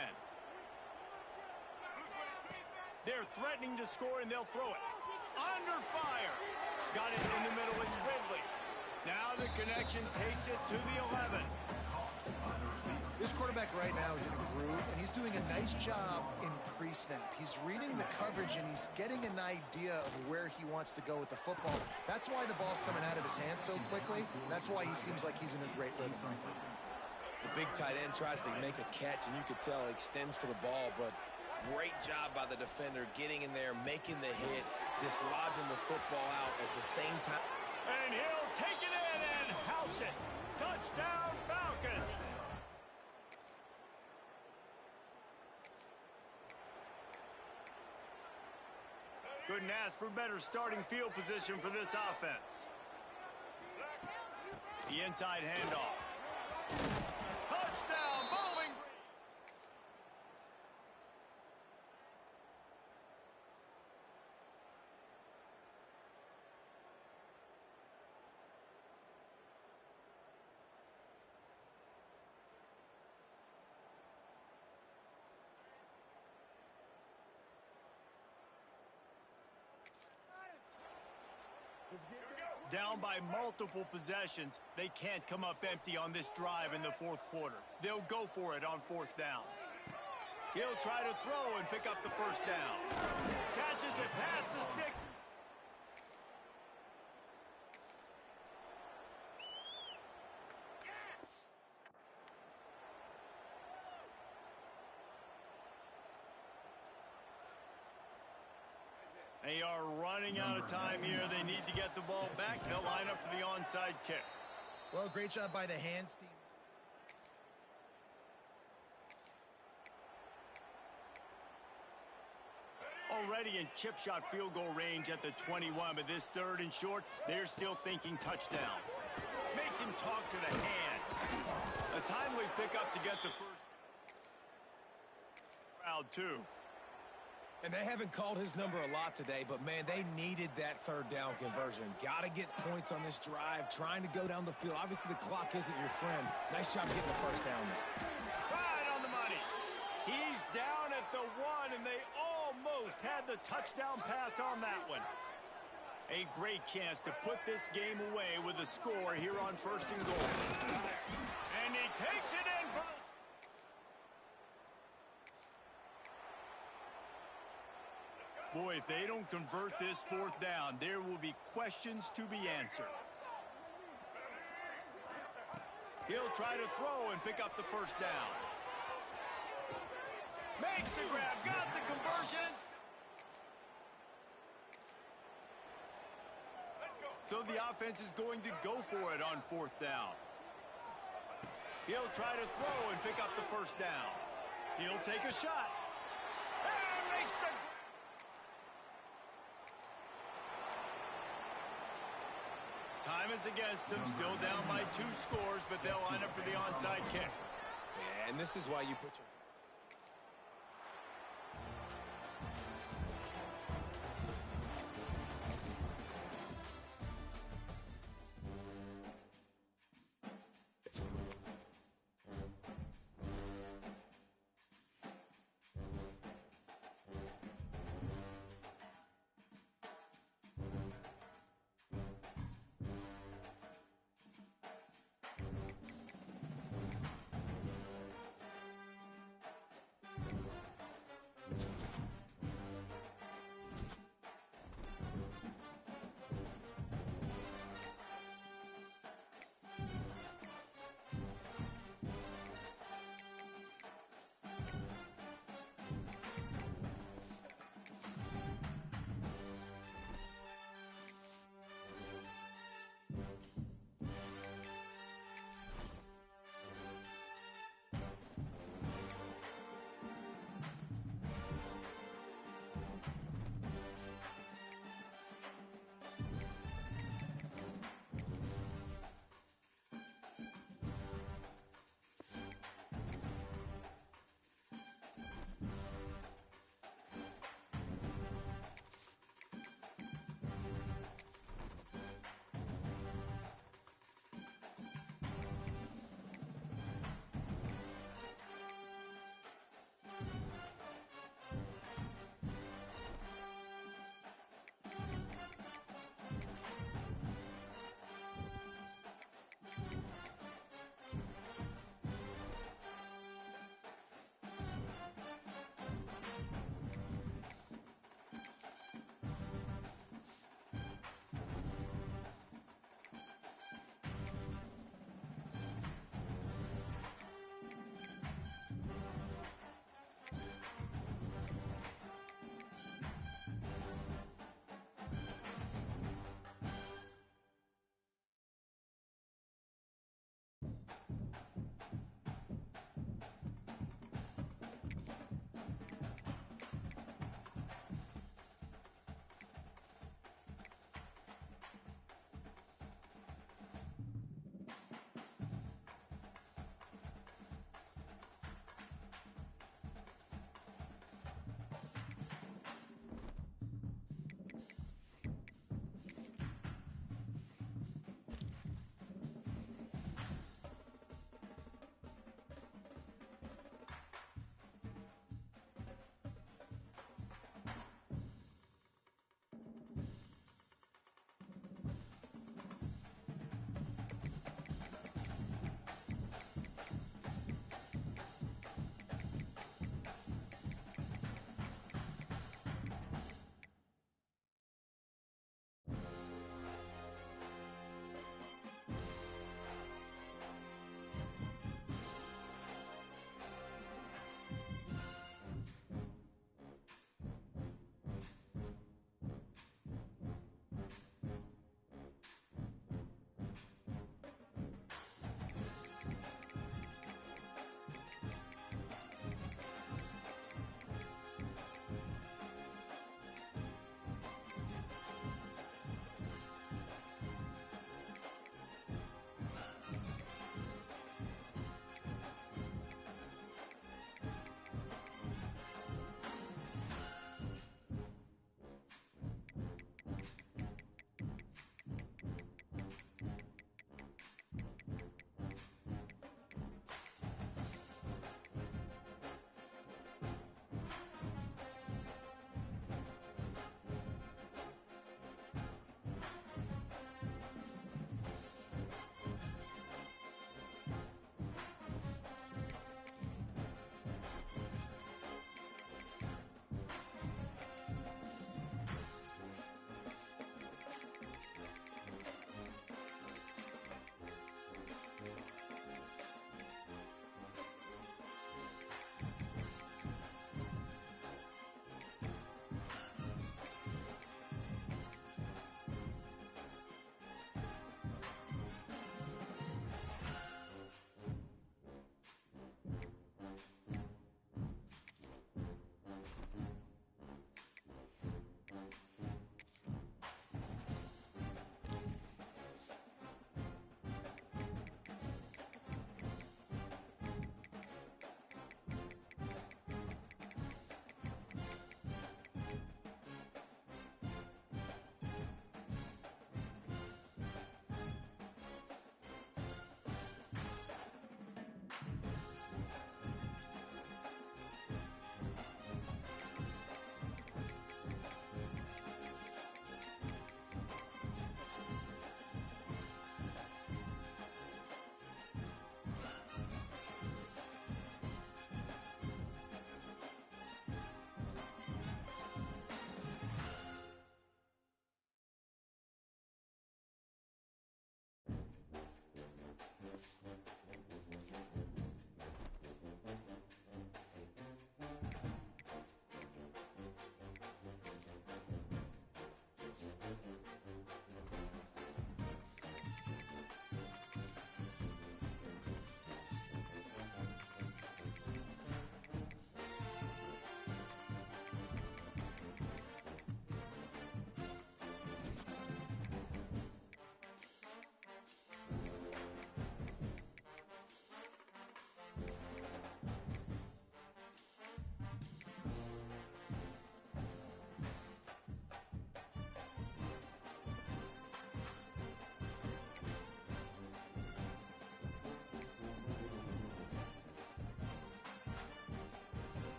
They're threatening to score, and they'll throw it. Under fire. Got it in the middle. It's Ridley. Now the connection takes it to the 11. This quarterback right now is in a groove, and he's doing a nice job in pre-snap. He's reading the coverage, and he's getting an idea of where he wants to go with the football. That's why the ball's coming out of his hands so quickly, and that's why he seems like he's in a great rhythm. The big tight end tries to make a catch, and you could tell he extends for the ball, but great job by the defender getting in there, making the hit, dislodging the football out at the same time. And he'll take it in and house it. Touchdown, Falcons. Couldn't ask for better starting field position for this offense. The inside handoff. Touchdown, Bowling Green. Down by multiple possessions, they can't come up empty on this drive in the 4th quarter. They'll go for it on 4th down. He'll try to throw and pick up the 1st down. Catches it past the sticks. They are running out of time here. They need to get the ball back. They'll line up for the onside kick. Well, great job by the hands team. Already in chip shot field goal range at the 21, but this 3rd and short, they're still thinking touchdown. Makes him talk to the hand. A timely pickup to get the 1st. Crowd 2. And they haven't called his number a lot today, but, man, they needed that 3rd down conversion. Got to get points on this drive, trying to go down the field. Obviously, the clock isn't your friend. Nice job getting the 1st down there. Right on the money. He's down at the 1, and they almost had the touchdown pass on that one. A great chance to put this game away with a score here on 1st and goal. And he takes it in for the... Boy, if they don't convert this 4th down, there will be questions to be answered. He'll try to throw and pick up the 1st down. Makes the grab, got the conversion. So the offense is going to go for it on 4th down. He'll try to throw and pick up the 1st down. He'll take a shot. And makes the... Time is against them, still down by 2 scores, but they'll line up for the onside kick. Yeah, and this is why you put your...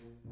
it.